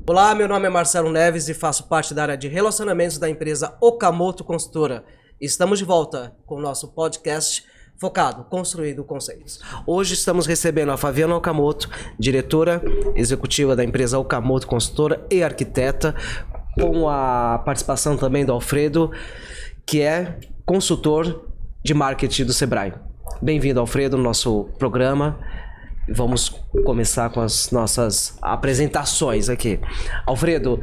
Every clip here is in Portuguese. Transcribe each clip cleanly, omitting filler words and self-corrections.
Olá, meu nome é Marcelo Neves e faço parte da área de relacionamentos da empresa Okamoto Consultora. Estamos de volta com o nosso podcast focado, construindo conceitos. Hoje estamos recebendo a Fabiana Okamoto, diretora executiva da empresa Okamoto Consultora e arquiteta, com a participação também do Alfredo, que é consultor de marketing do Sebrae. Bem-vindo, Alfredo, no nosso programa. Vamos começar com as nossas apresentações aqui. Alfredo,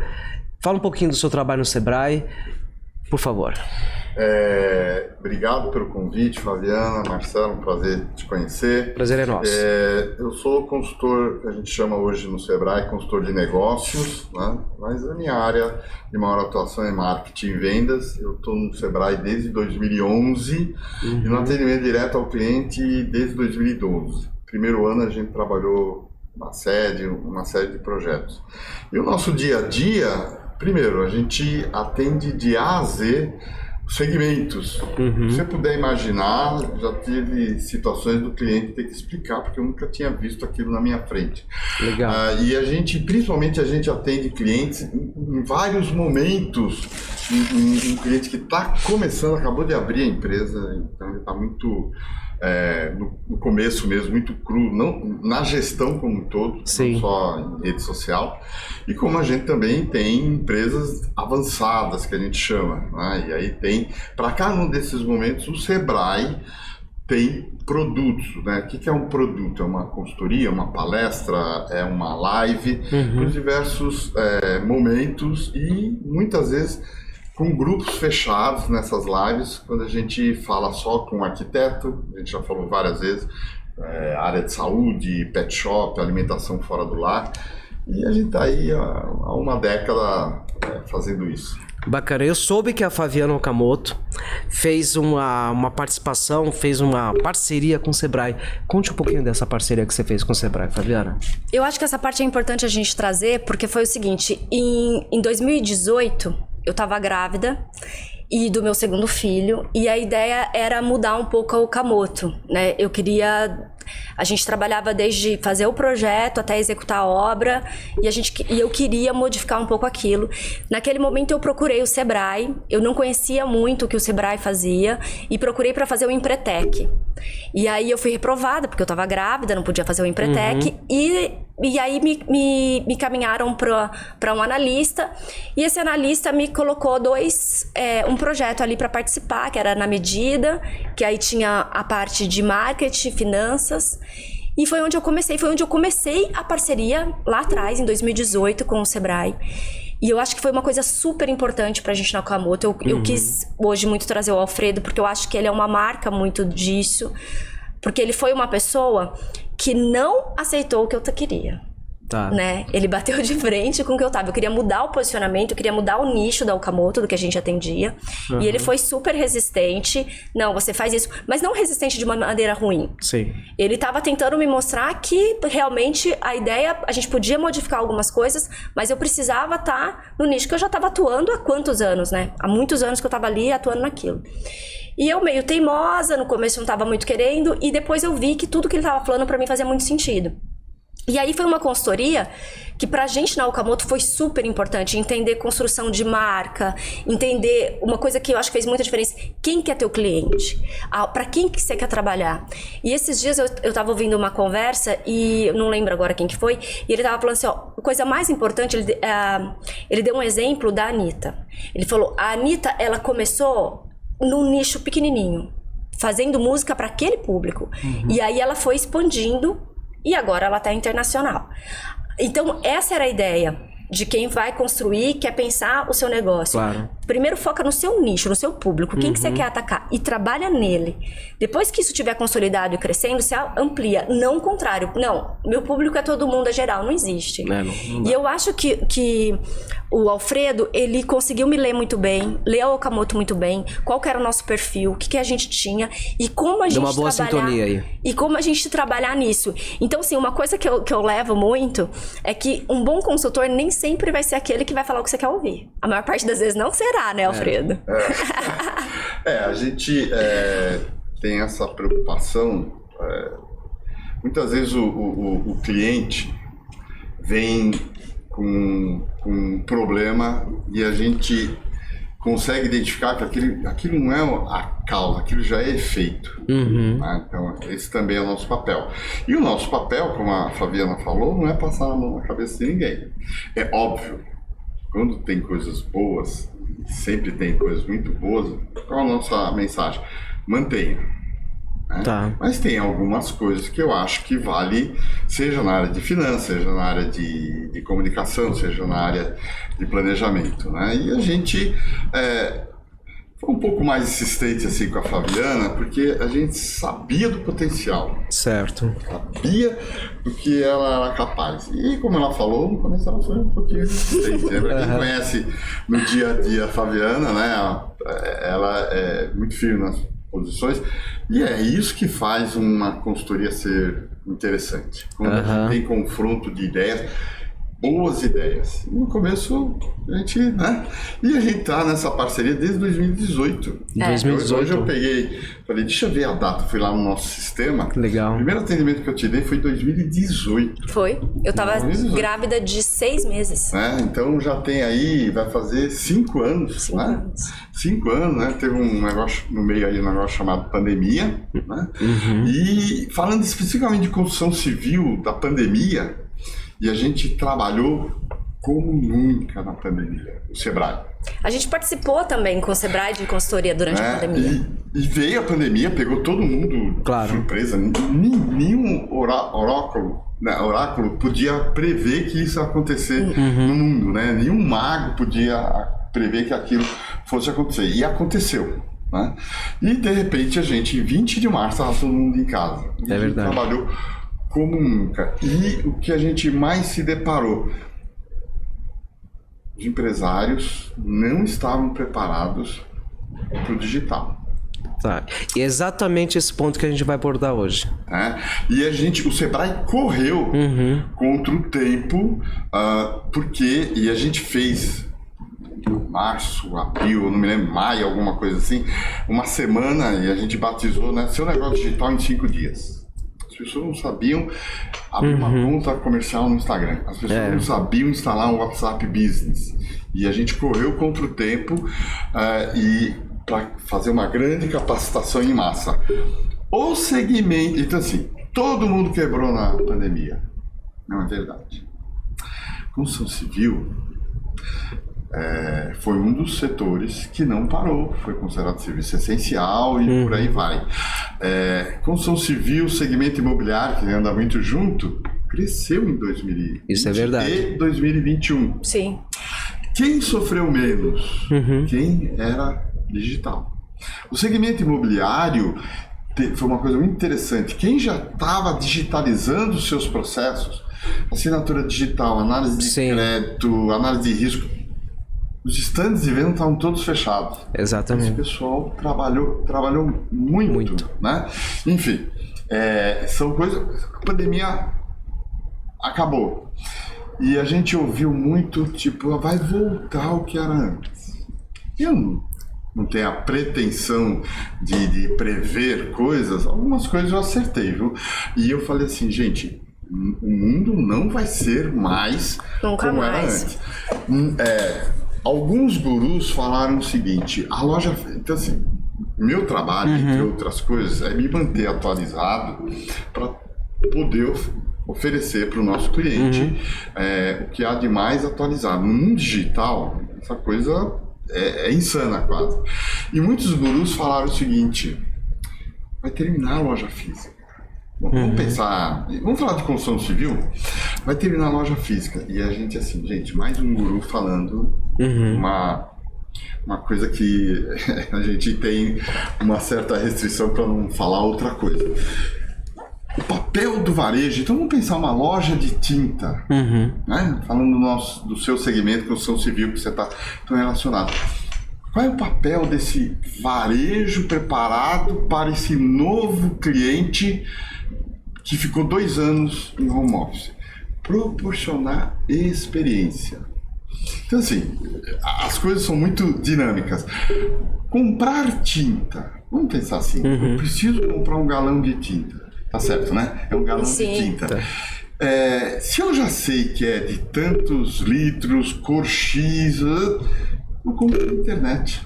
fala um pouquinho do seu trabalho no Sebrae, por favor. Obrigado pelo convite, Fabiana, Marcelo, um prazer te conhecer. Prazer é nosso. Eu sou consultor, a gente chama hoje no Sebrae, consultor de negócios, né? Mas a minha área de maior atuação é marketing e vendas. Eu estou no Sebrae desde 2011 e no atendimento direto ao cliente desde 2012. Primeiro ano a gente trabalhou uma série de projetos. E o nosso dia a dia, primeiro, a gente atende de A a Z segmentos. Se você puder imaginar, já tive situações do cliente ter que explicar, porque eu nunca tinha visto aquilo na minha frente. Legal. E a gente, principalmente a gente atende clientes em vários momentos. Um cliente que está começando, acabou de abrir a empresa, então ele está muito... no começo mesmo, muito cru, não, na gestão como um todo, Sim. Não só em rede social, e como a gente também tem empresas avançadas, que a gente chama, né? E aí tem, para cada um desses momentos, o Sebrae tem produtos, né? O que é um produto? É uma consultoria, uma palestra, é uma live, nos diversos momentos e muitas vezes com grupos fechados nessas lives, quando a gente fala só com o arquiteto, a gente já falou várias vezes, área de saúde, pet shop, alimentação fora do lar, e a gente está aí há uma década fazendo isso. Bacana, eu soube que a Fabiana Okamoto fez uma participação, fez uma parceria com o Sebrae. Conte um pouquinho dessa parceria que você fez com o Sebrae, Fabiana. Eu acho que essa parte é importante a gente trazer, porque foi o seguinte, em 2018... eu estava grávida e do meu segundo filho, e a ideia era mudar um pouco a Okamoto, né? A gente trabalhava desde fazer o projeto até executar a obra, e eu queria modificar um pouco aquilo. Naquele momento eu procurei o Sebrae, eu não conhecia muito o que o Sebrae fazia, e procurei para fazer o Empretec. E aí eu fui reprovada, porque eu estava grávida, não podia fazer o Empretec, e aí me caminharam para um analista, e esse analista me colocou um projeto ali para participar, que era na medida, que aí tinha a parte de marketing, finanças, e foi onde eu comecei a parceria lá atrás, em 2018, com o Sebrae. E eu acho que foi uma coisa super importante pra gente na Okamoto. Eu quis hoje muito trazer o Alfredo, porque eu acho que ele é uma marca muito disso. Porque ele foi uma pessoa que não aceitou o que eu queria. Tá. Né? Ele bateu de frente com o que eu tava. Eu queria mudar o posicionamento, eu queria mudar o nicho da Okamoto, do que a gente atendia. E ele foi super resistente. Não, você faz isso. Mas não resistente de uma maneira ruim. Sim. Ele tava tentando me mostrar que realmente a ideia, a gente podia modificar algumas coisas, mas eu precisava estar no nicho que eu já tava atuando há quantos anos, né? Há muitos anos que eu tava ali atuando naquilo. E eu meio teimosa, no começo não tava muito querendo, e depois eu vi que tudo que ele tava falando pra mim fazia muito sentido. E aí foi uma consultoria que pra gente na Okamoto foi super importante, entender construção de marca, entender uma coisa que eu acho que fez muita diferença, quem que é teu cliente, pra quem que você quer trabalhar. E esses dias eu tava ouvindo uma conversa, e eu não lembro agora quem que foi, e ele tava falando assim, ó, a coisa mais importante, ele deu um exemplo da Anitta. Ele falou, a Anitta, ela começou num nicho pequenininho, fazendo música pra aquele público, e aí ela foi expandindo, e agora ela tá internacional. Então, essa era a ideia de quem vai construir, quer pensar o seu negócio. Claro. Primeiro foca no seu nicho, no seu público, quem que você quer atacar, e trabalha nele. Depois que isso tiver consolidado e crescendo, você amplia, não o contrário. Não, meu público é todo mundo, é geral, não existe. Não e eu acho que o Alfredo, ele conseguiu me ler muito bem, ler a Okamoto muito bem, qual que era o nosso perfil, o que a gente tinha, e como a gente uma boa sintonia aí. E como a gente trabalhar nisso. Então, assim, uma coisa que eu levo muito é que um bom consultor nem sempre vai ser aquele que vai falar o que você quer ouvir. A maior parte das vezes não será, né, Alfredo? A gente tem essa preocupação. Muitas vezes o cliente vem com um problema e a gente consegue identificar que aquilo não é a causa, aquilo já é efeito. Né? Então, esse também é o nosso papel. E o nosso papel, como a Flaviana falou, não é passar a mão na cabeça de ninguém. É óbvio, quando tem coisas boas, sempre tem coisas muito boas, qual a nossa mensagem? Mantenha. Né? Tá. Mas tem algumas coisas que eu acho que vale, seja na área de finanças, seja na área de comunicação, seja na área de planejamento, né? E a gente foi um pouco mais insistente assim com a Flaviana, porque a gente sabia do potencial, Certo. sabia do que ela era capaz. E como ela falou, no começo ela foi um pouquinho insistente. Né? Pra quem conhece no dia a dia a Flaviana, né? Ela é muito firme nas posições, e é isso que faz uma consultoria ser interessante. Quando a gente tem confronto de ideias, boas ideias. No começo, a gente, né? E a gente tá nessa parceria desde 2018. Hoje eu peguei, falei, deixa eu ver a data, fui lá no nosso sistema. Legal. O primeiro atendimento que eu te dei foi em 2018. Foi. Eu tava grávida de 6 meses. Então já tem aí, vai fazer 5 anos. 5 anos. 5 anos, né? Teve um negócio no meio aí, um negócio chamado pandemia, né? E falando especificamente de construção civil da pandemia, e a gente trabalhou como nunca na pandemia, o Sebrae. A gente participou também com o Sebrae de consultoria durante a pandemia. E veio a pandemia, pegou todo mundo de surpresa. Nenhum oráculo podia prever que isso ia acontecer no mundo, né? Nenhum mago podia prever que aquilo fosse acontecer. E aconteceu. Né? E de repente a gente, em 20 de março, estava todo mundo em casa. E a gente trabalhou como nunca. E o que a gente mais se deparou? Os empresários não estavam preparados para o digital. Tá. E é exatamente esse ponto que a gente vai abordar hoje. E o Sebrae correu contra o tempo, e a gente fez março, abril, não me lembro, maio, alguma coisa assim, uma semana, e a gente batizou, né, seu negócio digital em 5 dias. As pessoas não sabiam abrir uma conta comercial no Instagram. As pessoas não sabiam instalar um WhatsApp Business. E a gente correu contra o tempo e para fazer uma grande capacitação em massa. O segmento... Então, assim, todo mundo quebrou na pandemia. Não é verdade. Construção civil foi um dos setores que não parou, foi considerado serviço essencial e por aí vai. Construção civil, segmento imobiliário, que anda muito junto, cresceu em 2020 Isso é verdade. E 2021. Sim. Quem sofreu menos? Quem era digital. O segmento imobiliário foi uma coisa muito interessante. Quem já estava digitalizando os seus processos, assinatura digital, análise de crédito, análise de risco, os estandes de venda estavam todos fechados. Exatamente. Esse pessoal trabalhou muito. Né? Enfim, são coisas... A pandemia acabou. E a gente ouviu muito, tipo, vai voltar ao que era antes. Eu não tenho a pretensão de prever coisas. Algumas coisas eu acertei, viu? E eu falei assim, gente, o mundo não vai ser mais como era antes. Alguns gurus falaram o seguinte, a loja... Então, assim, meu trabalho, entre outras coisas, é me manter atualizado para poder oferecer para o nosso cliente o que há de mais atualizado. No mundo digital, essa coisa é insana quase. E muitos gurus falaram o seguinte, vai terminar a loja física. Bom, vamos pensar, vamos falar de construção civil, vai terminar a loja física. E a gente assim, gente, mais um guru falando uma coisa que a gente tem uma certa restrição para não falar outra coisa. O papel do varejo, então vamos pensar uma loja de tinta, né? Falando do seu segmento, construção civil, que você está tão relacionado. Qual é o papel desse varejo preparado para esse novo cliente que ficou 2 anos em home office? Proporcionar experiência. Então, assim, as coisas são muito dinâmicas. Comprar tinta. Vamos pensar assim, eu preciso comprar um galão de tinta. Tá certo, né? É um galão de tinta. Se eu já sei que é de tantos litros, cor X, eu compro na internet.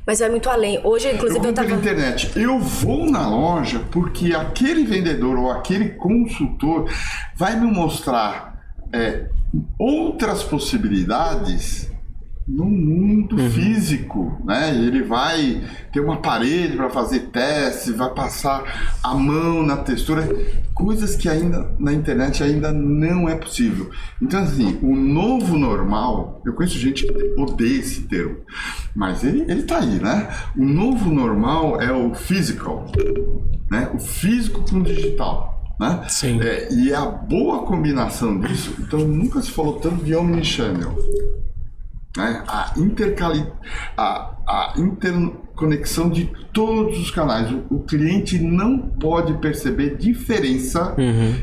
Mas vai muito além. Hoje, inclusive, eu compro na internet. Eu vou na loja porque aquele vendedor ou aquele consultor vai me mostrar outras possibilidades no mundo físico, né? Ele vai ter uma parede para fazer teste, vai passar a mão na textura, coisas que ainda na internet ainda não é possível. Então, assim, o novo normal, eu conheço gente que odeia esse termo, mas ele tá aí, né? O novo normal é o physical, né? O físico com o digital. Né? Sim. E a boa combinação disso, então nunca se falou tanto de omnichannel, né? A interconexão de todos os canais. O cliente não pode perceber diferença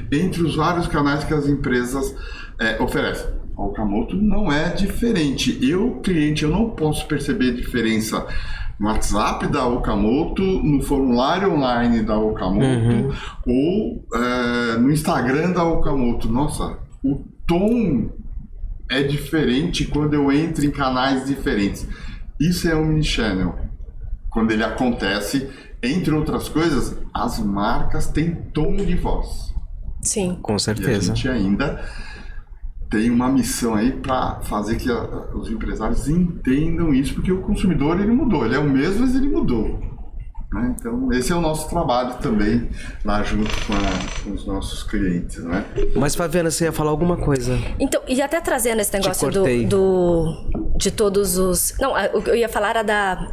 entre os vários canais que as empresas oferecem. A Okamoto não é diferente. Cliente, eu não posso perceber diferença no WhatsApp da Okamoto, no formulário online da Okamoto ou no Instagram da Okamoto. Nossa, o tom é diferente quando eu entro em canais diferentes. Isso é omnichannel. Quando ele acontece, entre outras coisas, as marcas têm tom de voz. Sim. Com certeza. E a gente ainda tem uma missão aí para fazer que os empresários entendam isso, porque o consumidor ele mudou, ele é o mesmo, mas ele mudou. Né? Então, esse é o nosso trabalho também, lá junto com os nossos clientes, né? Mas, Fabiana, você ia falar alguma coisa? Então, e até trazendo esse negócio de todos os... Não, o que eu ia falar era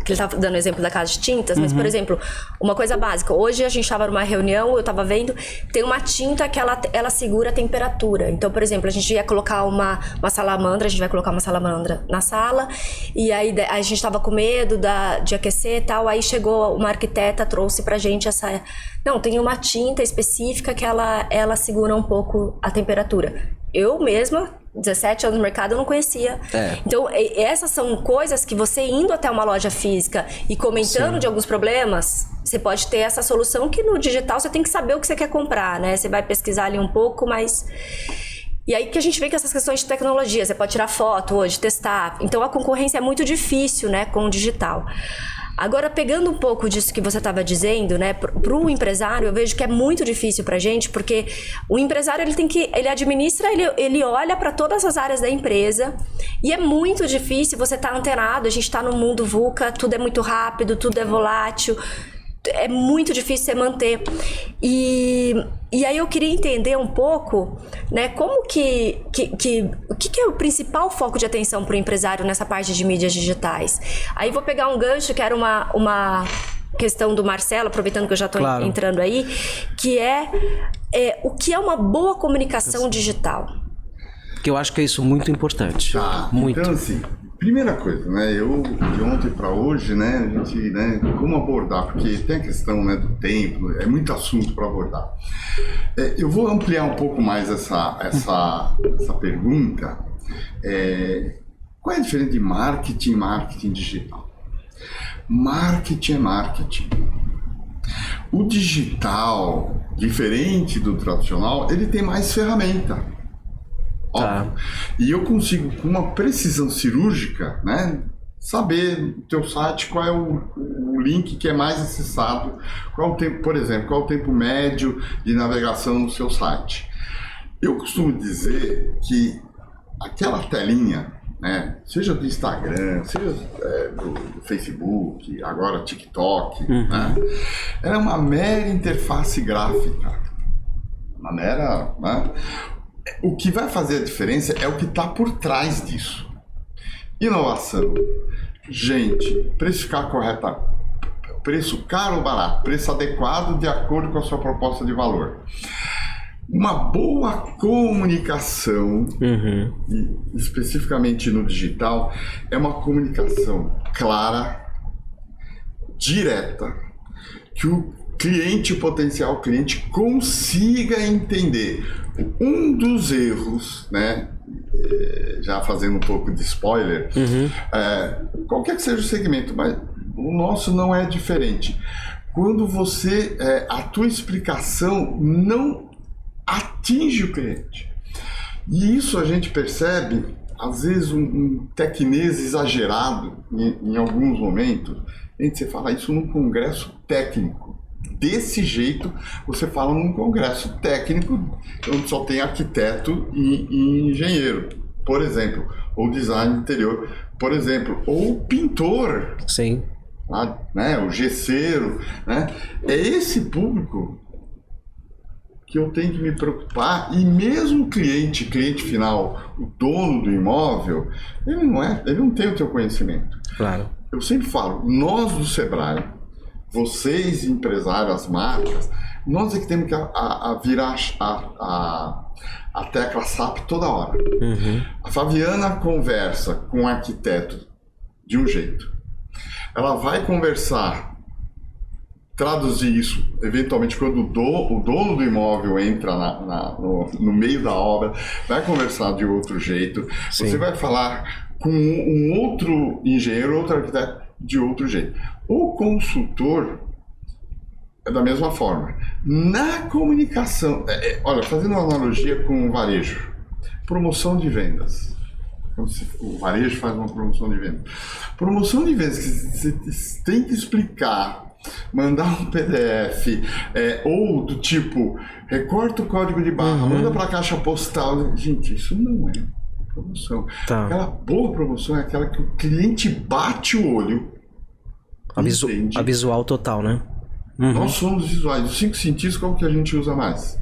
que ele estava dando o exemplo da casa de tintas, mas, por exemplo, uma coisa básica. Hoje a gente estava numa reunião, eu estava vendo, tem uma tinta que ela segura a temperatura. Então, por exemplo, a gente ia colocar uma salamandra, a gente vai colocar uma salamandra na sala, e aí a gente estava com medo de aquecer e tal, aí chegou uma arquiteta, trouxe pra gente essa... Não, tem uma tinta específica que ela segura um pouco a temperatura. Eu mesma, 17 anos no mercado, eu não conhecia. Então, essas são coisas que você indo até uma loja física e comentando de alguns problemas, você pode ter essa solução que no digital você tem que saber o que você quer comprar, né? Você vai pesquisar ali um pouco, mas... E aí que a gente vê que essas questões de tecnologia, você pode tirar foto hoje, testar. Então, a concorrência é muito difícil, né, com o digital. Agora, pegando um pouco disso que você estava dizendo, né, para o empresário, eu vejo que é muito difícil para a gente, porque o empresário ele administra, ele olha para todas as áreas da empresa, e é muito difícil você estar antenado. A gente está no mundo VUCA, tudo é muito rápido, tudo é volátil, é muito difícil você manter. E aí eu queria entender um pouco, né, como o que é o principal foco de atenção para o empresário nessa parte de mídias digitais. Aí vou pegar um gancho que era uma questão do Marcelo, aproveitando que eu já estou entrando aí, que é o que é uma boa comunicação digital. Que eu acho que é isso muito importante. Muito. Então, assim, primeira coisa, né? Eu de ontem para hoje, né? A gente, né? Como abordar? Porque tem a questão, né? Do tempo, é muito assunto para abordar. Eu vou ampliar um pouco mais essa pergunta. Qual é a diferença de marketing e marketing digital? Marketing é marketing. O digital, diferente do tradicional, ele tem mais ferramenta. Óbvio. E eu consigo, com uma precisão cirúrgica, né, saber no teu site qual é o link que é mais acessado, qual o tempo, por exemplo, qual o tempo médio de navegação no seu site. Eu costumo dizer que aquela telinha, né, seja do Instagram, seja do Facebook, agora TikTok, né, ela é uma mera interface gráfica, uma mera... Né, o que vai fazer a diferença é o que está por trás disso. Inovação. Gente, precificar correta, preço caro ou barato, preço adequado de acordo com a sua proposta de valor. Uma boa comunicação, e especificamente no digital, é uma comunicação clara, direta, que o cliente, o potencial cliente, consiga entender. Um dos erros, né, já fazendo um pouco de spoiler, qualquer que seja o segmento, mas o nosso não é diferente. Quando a tua explicação não atinge o cliente. E isso a gente percebe, às vezes, um tecnês exagerado em alguns momentos. Você fala isso num congresso técnico. Desse jeito, você fala num congresso técnico, onde só tem arquiteto e engenheiro, por exemplo, ou design de interior, por exemplo, ou pintor. Sim. Né? O gesseiro, né? É esse público que eu tenho que me preocupar, e mesmo o cliente final, o dono do imóvel, ele não tem o teu conhecimento. Claro. Eu sempre falo, nós do Sebrae, vocês empresários, as marcas, nós é que temos que virar a tecla SAP toda hora. Uhum. A Fabiana conversa com o arquiteto de um jeito. Ela vai conversar, traduzir isso, eventualmente, quando o dono do imóvel entra no meio da obra, vai conversar de outro jeito. Sim. Você vai falar com um outro engenheiro, outro arquiteto, de outro jeito. O consultor é da mesma forma. Na comunicação, olha, fazendo uma analogia com o varejo, promoção de vendas. O varejo faz uma promoção de vendas. Promoção de vendas que você tem que explicar, mandar um PDF, ou do tipo, recorta o código de barra, manda para a caixa postal. Gente, isso não é promoção. Tá. Aquela boa promoção é aquela que o cliente bate o olho. A visual total, né? Uhum. Nós somos visuais. Dos 5 sentidos, qual que a gente usa mais?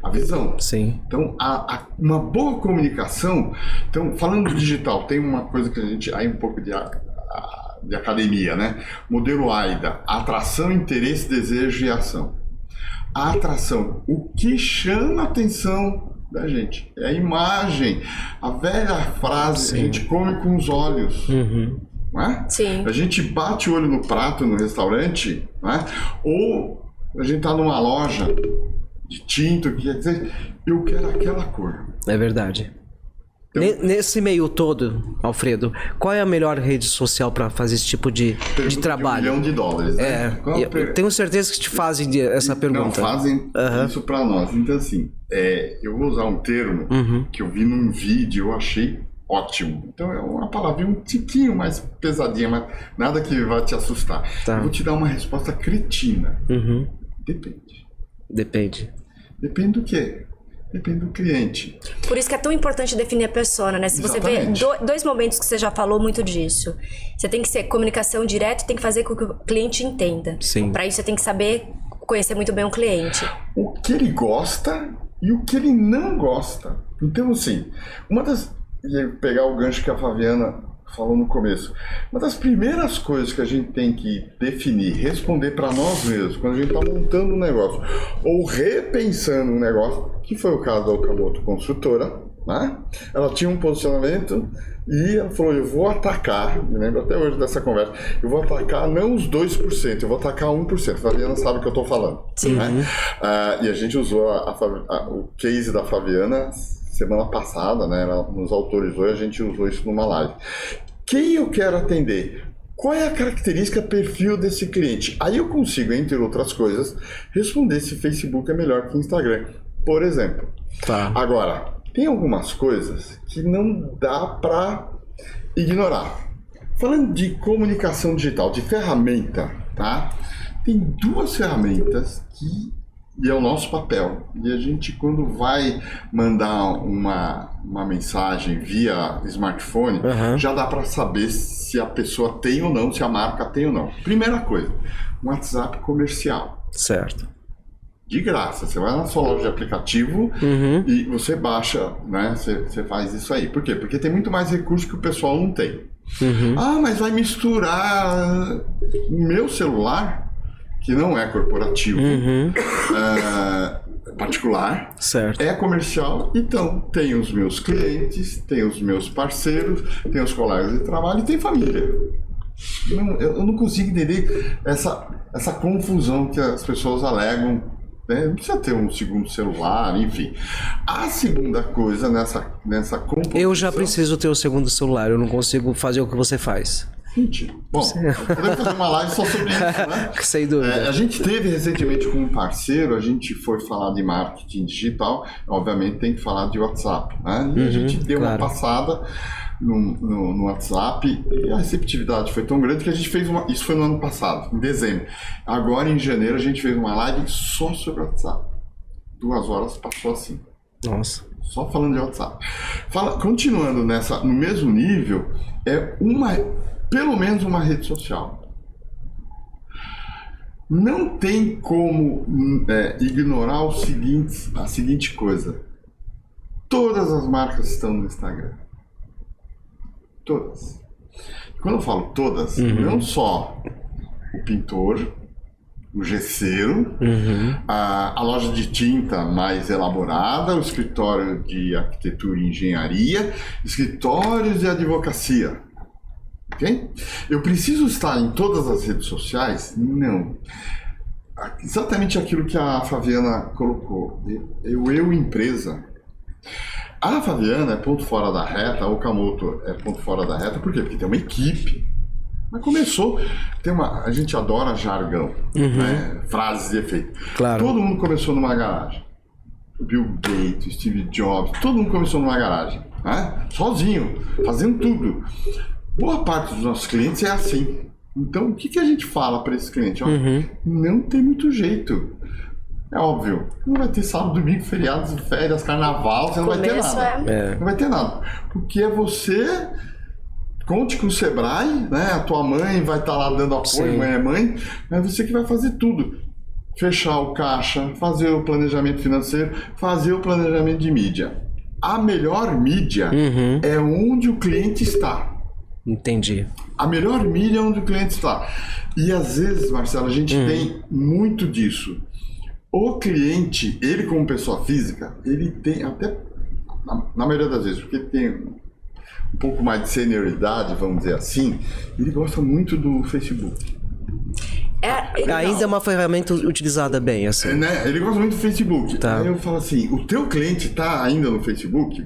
A visão. Sim. Então, uma boa comunicação. Então, falando do digital, tem uma coisa que a gente... Aí um pouco de academia, né? Modelo AIDA. Atração, interesse, desejo e ação. A atração. O que chama a atenção da gente? É a imagem. A velha frase, sim, a gente come com os olhos. Uhum. Não é? Sim. A gente bate o olho no prato no restaurante, não é? Ou a gente está numa loja de tinta, que quer dizer, eu quero aquela cor. É verdade. Então, nesse meio todo, Alfredo, qual é a melhor rede social para fazer esse tipo de trabalho? $1 milhão, né? Eu tenho certeza que te fazem essa pergunta. Não, fazem isso para nós. Então, assim, eu vou usar um termo que eu vi num vídeo, eu achei ótimo. Então é uma palavrinha um tiquinho mais pesadinha, mas nada que vai te assustar. Tá. Eu vou te dar uma resposta cretina. Depende. Depende do quê? Depende do cliente. Por isso que é tão importante definir a persona, né? Se Exatamente. Você vê dois momentos que você já falou muito disso. Você tem que ser comunicação direta e tem que fazer com que o cliente entenda. Sim. Para isso você tem que saber conhecer muito bem o cliente. O que ele gosta e o que ele não gosta. Então, assim, e pegar o gancho que a Fabiana falou no começo. Uma das primeiras coisas que a gente tem que definir, responder para nós mesmos, quando a gente está montando um negócio, ou repensando um negócio, que foi o caso da Okamoto Construtora, né? Ela tinha um posicionamento e ela falou, eu vou atacar, me lembro até hoje dessa conversa, eu vou atacar não os 2%, eu vou atacar 1%. A Fabiana sabe o que eu estou falando. Sim. Né? E a gente usou o case da Fabiana semana passada, né? Ela nos autorizou e a gente usou isso numa live. Quem eu quero atender? Qual é a característica, perfil desse cliente? Aí eu consigo, entre outras coisas, responder se Facebook é melhor que Instagram, por exemplo. Tá. Agora, tem algumas coisas que não dá para ignorar. Falando de comunicação digital, de ferramenta, tá? Tem 2 ferramentas e é o nosso papel. E a gente, quando vai mandar uma mensagem via smartphone, já dá para saber se a pessoa tem ou não, se a marca tem ou não. Primeira coisa, um WhatsApp comercial. Certo. De graça. Você vai na sua loja de aplicativo e você baixa, né? Você faz isso aí. Por quê? Porque tem muito mais recurso que o pessoal não tem. Ah, mas vai misturar o meu celular, que não é corporativo, particular, certo, é comercial, então tem os meus clientes, tem os meus parceiros, tem os colegas de trabalho e tem família. Eu não consigo entender essa confusão que as pessoas alegam, né? Não precisa ter um segundo celular, enfim. A segunda coisa nessa composição... Eu já preciso ter o segundo celular, eu não consigo fazer o que você faz. Gente, bom, podemos fazer uma live só sobre isso, né? Sem dúvida. A gente teve recentemente com um parceiro, a gente foi falar de marketing digital, obviamente tem que falar de WhatsApp, né? E a gente deu uma passada no WhatsApp e a receptividade foi tão grande que a gente fez isso foi no ano passado, em dezembro. Agora em janeiro a gente fez uma live só sobre WhatsApp. 2 horas passou assim. Nossa. Só falando de WhatsApp. Continuando no mesmo nível, pelo menos uma rede social. Não tem como ignorar a seguinte coisa. Todas as marcas estão no Instagram. Todas. Quando eu falo todas, não só o pintor, o gesseiro, a loja de tinta mais elaborada, o escritório de arquitetura e engenharia, escritórios de advocacia. Ok? Eu preciso estar em todas as redes sociais? Não. Exatamente aquilo que a Fabiana colocou. Eu empresa. A Fabiana é ponto fora da reta, o Okamoto é ponto fora da reta, por quê? Porque tem uma equipe. Mas começou, a gente adora jargão, né? Frases de efeito. Claro. Todo mundo começou numa garagem. Bill Gates, Steve Jobs, todo mundo começou numa garagem, né? Sozinho, fazendo tudo. Boa parte dos nossos clientes é assim. Então, o que a gente fala para esse cliente? Ó, não tem muito jeito. É óbvio, não vai ter sábado, domingo, feriados, férias, carnaval, você não vai ter nada. Não vai ter nada. Porque é você... Conte com o Sebrae, né? A tua mãe vai estar lá dando apoio, Sim. Mãe é mãe, é você que vai fazer tudo. Fechar o caixa, fazer o planejamento financeiro, fazer o planejamento de mídia. A melhor mídia é onde o cliente está. Entendi. A melhor mídia é onde o cliente está. E às vezes, Marcelo, a gente tem muito disso. O cliente, ele como pessoa física, ele tem até, na maioria das vezes, porque ele tem um pouco mais de senioridade, vamos dizer assim, ele gosta muito do Facebook. Ainda é uma ferramenta utilizada bem, assim. Né? Ele gosta muito do Facebook. Tá. Aí eu falo assim, o teu cliente está ainda no Facebook?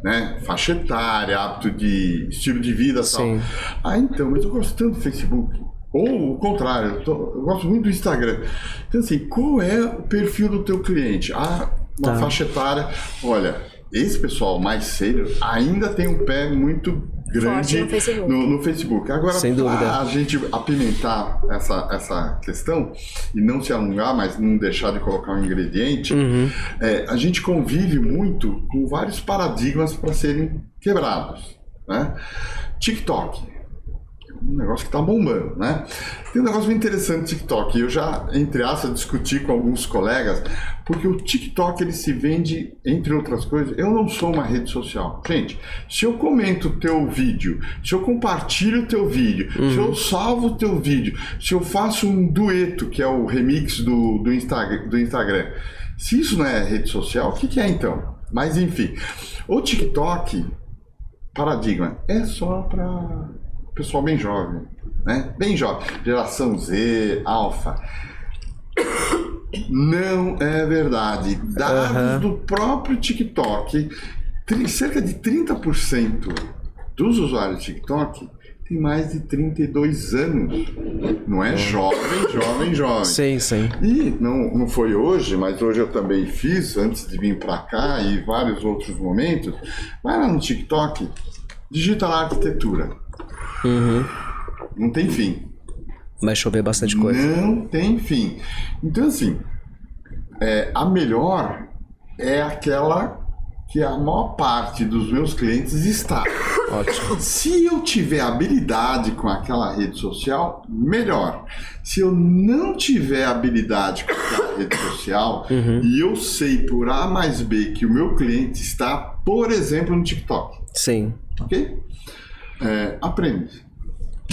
Né? Faixa etária, hábito de estilo de vida e tal. Ah, então, mas eu gosto tanto do Facebook. Ou o contrário, eu gosto muito do Instagram. Então assim, qual é o perfil do teu cliente? Uma faixa etária, olha, esse pessoal mais sério ainda tem um pé muito grande no Facebook. Agora, para a gente apimentar essa questão e não se alongar, mas não deixar de colocar um ingrediente, a gente convive muito com vários paradigmas para serem quebrados, né? TikTok. Um negócio que tá bombando, né? Tem um negócio muito interessante no TikTok. Eu já, entre aspas, discuti com alguns colegas, porque o TikTok, ele se vende, entre outras coisas, eu não sou uma rede social. Gente, se eu comento o teu vídeo, se eu compartilho o teu vídeo, se eu salvo o teu vídeo, se eu faço um dueto, que é o remix do Instagram, se isso não é rede social, o que é então? Mas enfim, o TikTok, paradigma, é só para pessoal bem jovem, né? Bem jovem, geração Z, alfa. Não é verdade. Dados do próprio TikTok, cerca de 30% dos usuários do TikTok tem mais de 32 anos. Não é jovem. Sim. E não foi hoje, mas hoje eu também fiz, antes de vir pra cá e vários outros momentos. Vai lá no TikTok, digita lá arquitetura. Não tem fim. Vai chover bastante coisa. Não tem fim. Então, assim, a melhor é aquela que a maior parte dos meus clientes está. Ótimo. Se eu tiver habilidade com aquela rede social, melhor. Se eu não tiver habilidade com aquela rede social, e eu sei por A mais B que o meu cliente está, por exemplo, no TikTok. Sim. Ok? Aprende.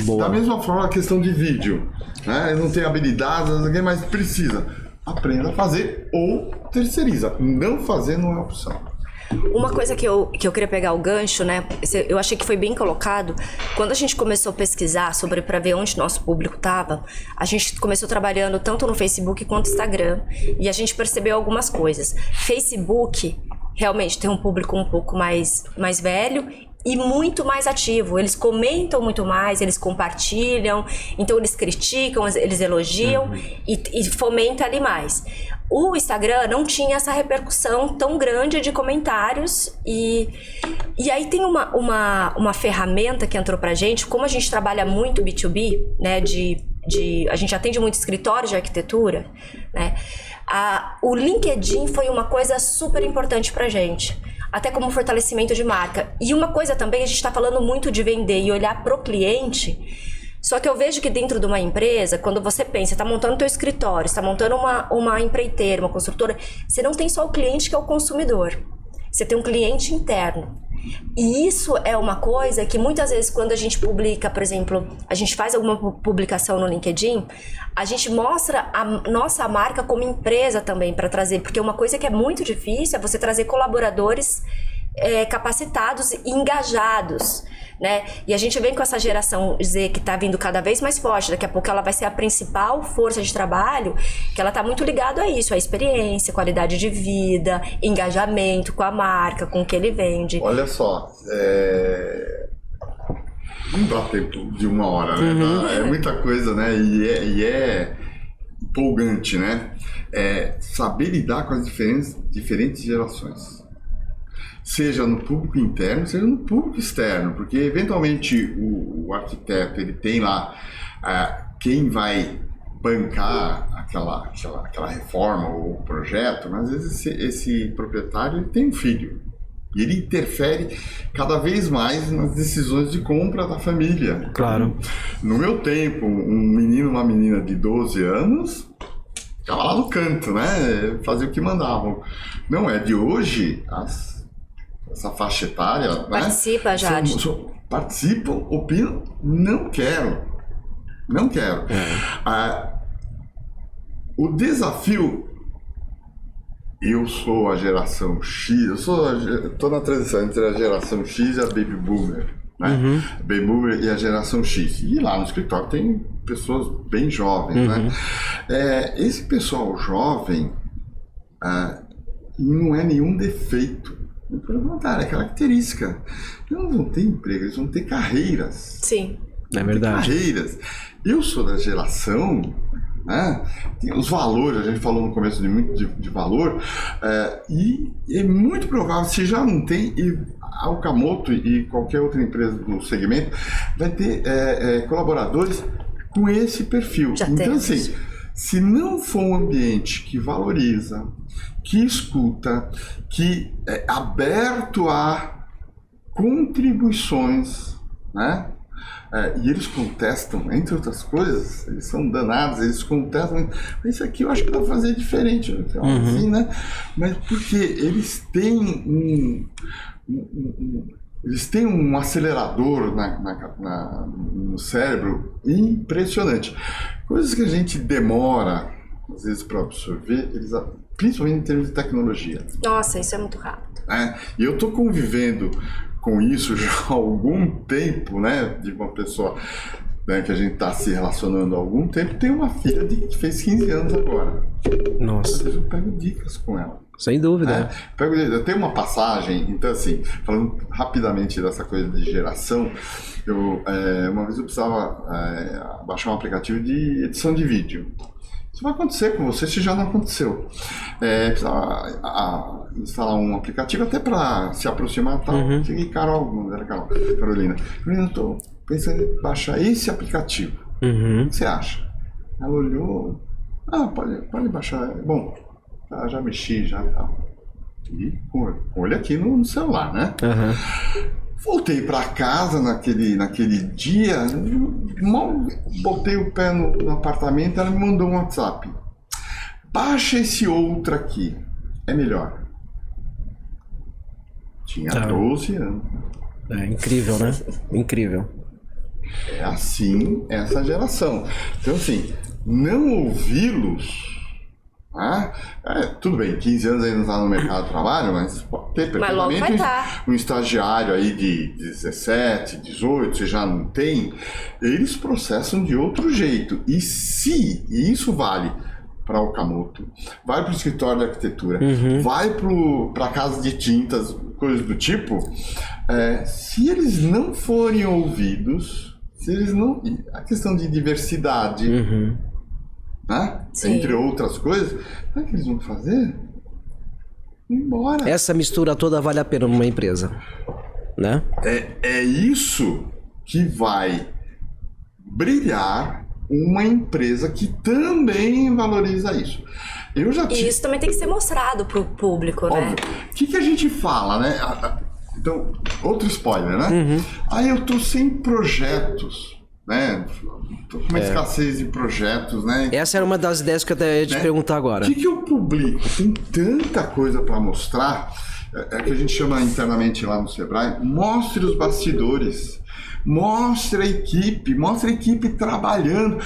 Boa. Da mesma forma a questão de vídeo, né? Eu não tenho habilidade, mas precisa. Aprenda a fazer ou terceiriza. Não fazer não é opção. Uma coisa que eu queria pegar o gancho, né? Eu achei que foi bem colocado. Quando a gente começou a pesquisar para ver onde nosso público estava, a gente começou trabalhando tanto no Facebook quanto no Instagram. E a gente percebeu algumas coisas. Facebook realmente tem um público um pouco mais velho e muito mais ativo. Eles comentam muito mais, eles compartilham, então eles criticam, eles elogiam e fomenta ali mais. O Instagram não tinha essa repercussão tão grande de comentários e aí tem uma ferramenta que entrou pra gente, como a gente trabalha muito B2B, né, a gente atende muito escritórios de arquitetura, né, o LinkedIn foi uma coisa super importante pra gente, até como fortalecimento de marca. E uma coisa também, a gente está falando muito de vender e olhar pro cliente, só que eu vejo que dentro de uma empresa, quando você pensa, está montando teu escritório, está montando uma empreiteira, uma construtora, você não tem só o cliente que é o consumidor, você tem um cliente interno. E isso é uma coisa que muitas vezes quando a gente publica, por exemplo, a gente faz alguma publicação no LinkedIn, a gente mostra a nossa marca como empresa também para trazer, porque uma coisa que é muito difícil é você trazer colaboradores capacitados e engajados, né? E a gente vem com essa geração Z que está vindo cada vez mais forte, daqui a pouco ela vai ser a principal força de trabalho, que ela está muito ligada a isso, a experiência, qualidade de vida, engajamento com a marca, com o que ele vende. Olha só, não dá tempo de uma hora, né? É muita coisa, né? E é empolgante, né? Saber lidar com as diferentes gerações. Seja no público interno, seja no público externo, porque eventualmente o arquiteto ele tem lá quem vai bancar aquela reforma ou projeto, mas às vezes esse proprietário ele tem um filho e ele interfere cada vez mais nas decisões de compra da família. Claro. No meu tempo, um menino, uma menina de 12 anos ficava lá no canto, né? Fazia o que mandavam. Não é de hoje, essa faixa etária, participa, né? Jade. Participam, opinam, não quero. O desafio, eu sou a geração X, estou na transição entre a geração X e a Baby Boomer, né? Baby Boomer e a geração X. E lá no escritório tem pessoas bem jovens, né? Esse pessoal jovem não é nenhum defeito. Pelo contrário, é característica. Eles não vão ter emprego, eles vão ter carreiras. Sim. É verdade. Carreiras. Eu sou da geração, né? Tem os valores, a gente falou no começo de valor, e é muito provável, se já não tem, e a Okamoto e qualquer outra empresa do segmento vai ter colaboradores com esse perfil. Já então, temos. assim, se não for um ambiente que valoriza, que escuta, que é aberto a contribuições, né? E eles contestam, entre outras coisas, eles são danados, eles contestam, mas isso aqui eu acho que dá pra fazer diferente, assim, né? Mas porque eles têm um acelerador no cérebro impressionante. Coisas que a gente demora, às vezes, para absorver, principalmente em termos de tecnologia. Nossa, isso é muito rápido. E eu estou convivendo com isso já há algum tempo, né? De uma pessoa, né, que a gente está se relacionando há algum tempo. Tem uma filha que fez 15 anos agora. Nossa. Às vezes eu pego dicas com ela. Sem dúvida. Eu tenho uma passagem, então assim, falando rapidamente dessa coisa de geração, uma vez eu precisava baixar um aplicativo de edição de vídeo. Isso vai acontecer com você se já não aconteceu. Precisava instalar um aplicativo até para se aproximar e tal. Cheguei, Carolina, eu estou pensando em baixar esse aplicativo. O que você acha? Ela olhou, pode baixar. Bom, já mexi, já tal. E com olho aqui no celular, né? Voltei para casa naquele dia, mal botei o pé no apartamento, ela me mandou um WhatsApp. Baixa esse outro aqui, é melhor. Tinha 12 anos. É incrível, né? Incrível. É assim essa geração. Então, assim, não ouvi-los. Tudo bem, 15 anos ainda não está no mercado de trabalho, mas pode ter perfeitamente um estagiário aí de 17, 18, você já não tem, eles processam de outro jeito. E isso vale para o Okamoto, vai para o escritório de arquitetura, vai para a casa de tintas, coisas do tipo, se eles não forem ouvidos, se eles não... A questão de diversidade, né? Entre outras coisas, o que eles vão fazer? Embora. Essa mistura toda vale a pena numa empresa, né? É isso que vai brilhar uma empresa que também valoriza isso. E isso também tem que ser mostrado pro público, né? O que a gente fala, né? Então, outro spoiler, né? Eu tô sem projetos, né? Tô com uma escassez de projetos, né? Essa era uma das ideias que eu até ia te perguntar agora. O que eu publico? Tem tanta coisa para mostrar, que a gente chama internamente lá no Sebrae, mostre os bastidores. Mostre a equipe trabalhando.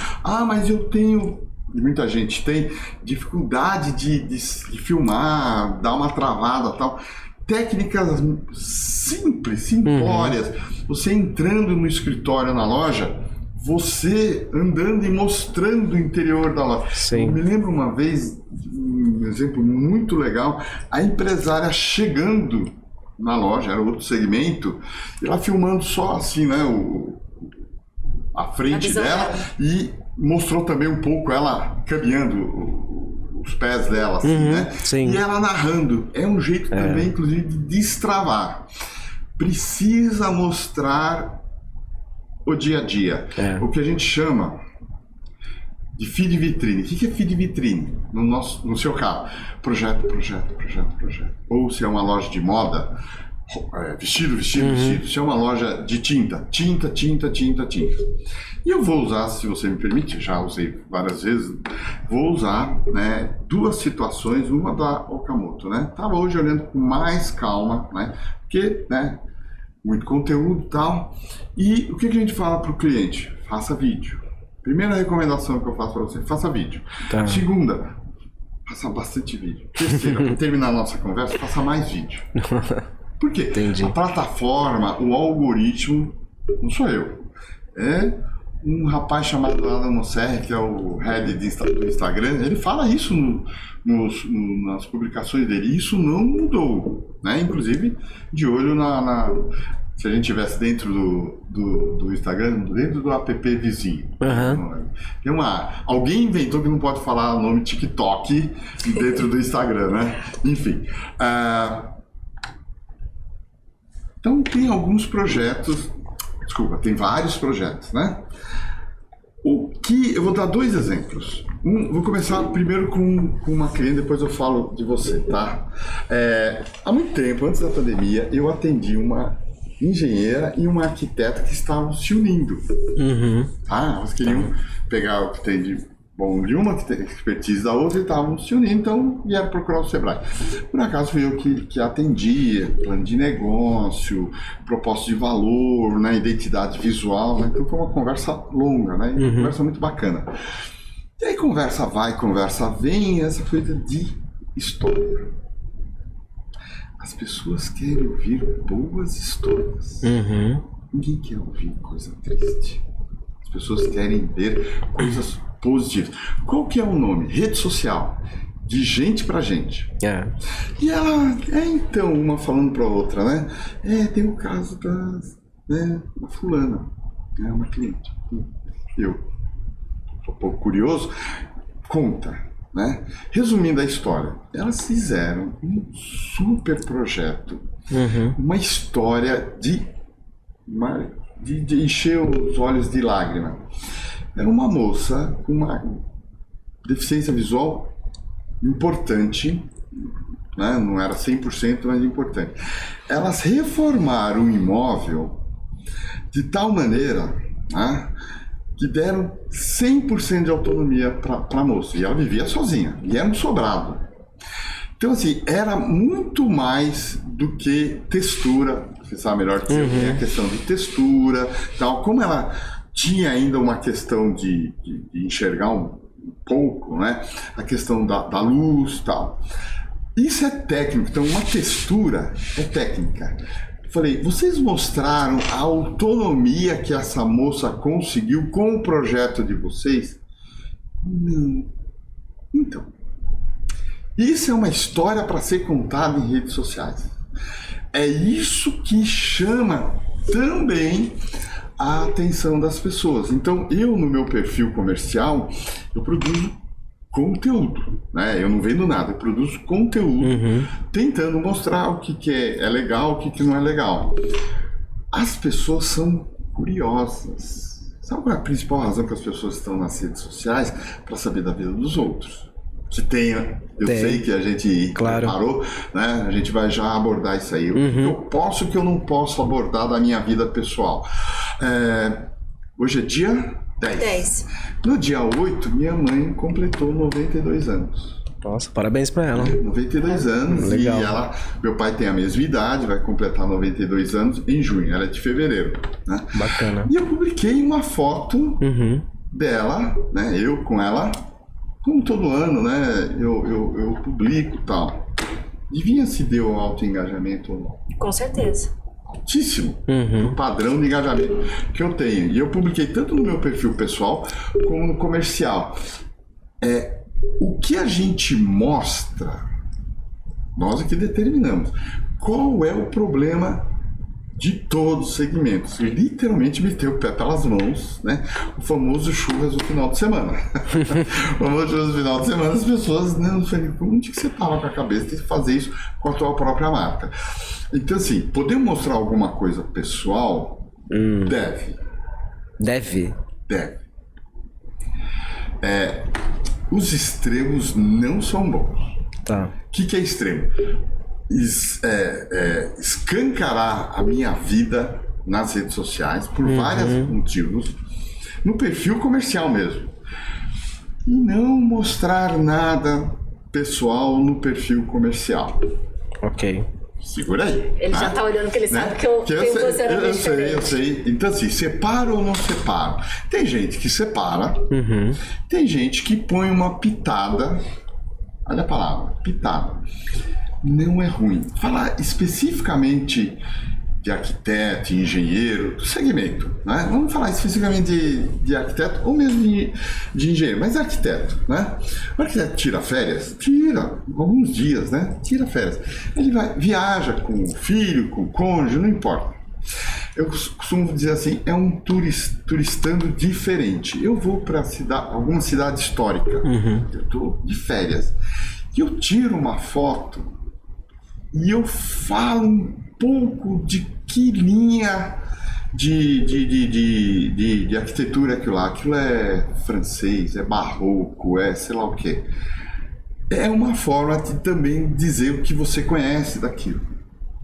Mas eu tenho, muita gente tem dificuldade de filmar, dar uma travada e tal. Técnicas simples, simplórias. Você entrando no escritório na loja, você andando e mostrando o interior da loja. Sim. Eu me lembro uma vez, um exemplo muito legal, a empresária chegando na loja, era outro segmento, e ela filmando só assim, né, a frente dela, e mostrou também um pouco ela caminhando os pés dela, assim, né? Sim. E ela narrando. É um jeito também, inclusive, de destravar. Precisa mostrar o dia a dia. O que a gente chama de feed vitrine. O que é feed vitrine? No seu caso, projeto. Ou se é uma loja de moda, vestido. Se é uma loja de tinta. E eu vou usar, se você me permite, já usei várias vezes, vou usar, né, duas situações, uma da Okamoto, né? Tava hoje olhando com mais calma, né? Porque, né, muito conteúdo e tal. E o que a gente fala para o cliente? Faça vídeo. Primeira recomendação que eu faço para você, faça vídeo. Tá. Segunda, faça bastante vídeo. Terceira, para terminar a nossa conversa, faça mais vídeo. Por quê? Entendi. A plataforma, o algoritmo, não sou eu. É um rapaz chamado Adam Mosseri, que é o head do Instagram, ele fala isso nas publicações dele. Isso não mudou, né? Inclusive, de olho se a gente estivesse dentro do Instagram, dentro do app vizinho. Alguém inventou que não pode falar o nome TikTok dentro do Instagram, né? Enfim. Então tem alguns projetos, tem vários projetos, né? Eu vou dar dois exemplos. Vou começar primeiro com uma cliente, depois eu falo de você, tá? Há muito tempo, antes da pandemia, eu atendi uma engenheira e uma arquiteta que estavam se unindo. Tá? Elas queriam pegar o que tem de bom de uma, que tem expertise da outra, e estavam se unindo, então vieram procurar o Sebrae. Por acaso fui eu que atendia, plano de negócio, proposta de valor, né, identidade visual, né? Então foi uma conversa longa, né? Uma conversa muito bacana. E aí conversa vai, conversa vem, essa coisa de história. As pessoas querem ouvir boas histórias. Ninguém quer ouvir coisa triste. As pessoas querem ver coisas positivas. Qual que é o nome? Rede social. De gente pra gente. E ela, então, uma falando pra outra, né? Tem o caso da fulana, né? Uma cliente. Eu sou um pouco curioso. Conta. Né? Resumindo a história, elas fizeram um super projeto, uma história de encher os olhos de lágrima. Era uma moça com uma deficiência visual importante, né? Não era 100%, mas importante. Elas reformaram o imóvel de tal maneira, né, que deram 100% de autonomia para a moça. E ela vivia sozinha. E era um sobrado. Então, assim, era muito mais do que textura. Você sabe melhor que eu, a questão de textura, tal. Como ela tinha ainda uma questão de enxergar um pouco, né? A questão da luz, tal. Isso é técnico. Então, uma textura é técnica. Falei, vocês mostraram a autonomia que essa moça conseguiu com o projeto de vocês? Não. Então, isso é uma história para ser contada em redes sociais. é isso que chama também a atenção das pessoas. Então, eu no meu perfil comercial, eu produzo conteúdo, né? Eu não vendo nada, eu produzo conteúdo tentando mostrar o que é legal, o que não é legal. As pessoas são curiosas. Sabe qual é a principal razão que as pessoas estão nas redes sociais? Para saber da vida dos outros. Que tem, eu sei que a gente parou, né? A gente vai já abordar isso aí. O que eu não posso abordar da minha vida pessoal. Hoje é dia 10. No dia 8, minha mãe completou 92 anos. Nossa, parabéns pra ela. 92 anos. Legal. E meu pai tem a mesma idade, vai completar 92 anos em junho. Ela é de fevereiro, né? Bacana. E eu publiquei uma foto dela, né? Eu com ela, como todo ano, né? Eu publico e tal. Devia se deu um alto engajamento ou não? Com certeza. Altíssimo, o padrão de engajamento que eu tenho. E eu publiquei tanto no meu perfil pessoal como no comercial. O que a gente mostra, nós é que determinamos. Qual é o problema de todos os segmentos? Literalmente meter o pé pelas mãos, né? O famoso churras no final de semana. O famoso churras no final de semana, as pessoas, né, não sabem onde que você estava com a cabeça de fazer isso com a tua própria marca. Então, assim, poder mostrar alguma coisa pessoal, deve. Os extremos não são bons. Tá. O que é extremo? Escancarar a minha vida nas redes sociais por vários motivos, no perfil comercial mesmo, e não mostrar nada pessoal no perfil comercial. Ok. Segura aí. Ele já tá olhando que ele sabe que eu tenho eu sei. Então, assim, separa ou não separa? Tem gente que separa, tem gente que põe uma pitada. Olha a palavra, pitada. Não é ruim. Falar especificamente de arquiteto, engenheiro, do segmento, né? Vamos falar especificamente de arquiteto ou mesmo de engenheiro, mas arquiteto, né? O arquiteto tira férias? Tira, alguns dias, né? Tira férias. Ele viaja com o filho, com o cônjuge, não importa. Eu costumo dizer assim, é um turistando diferente. Eu vou para alguma cidade histórica, eu estou de férias, e eu tiro uma foto e eu falo um pouco de que linha de arquitetura é aquilo lá. Aquilo é francês, é barroco, é sei lá o quê. É uma forma de também dizer o que você conhece daquilo,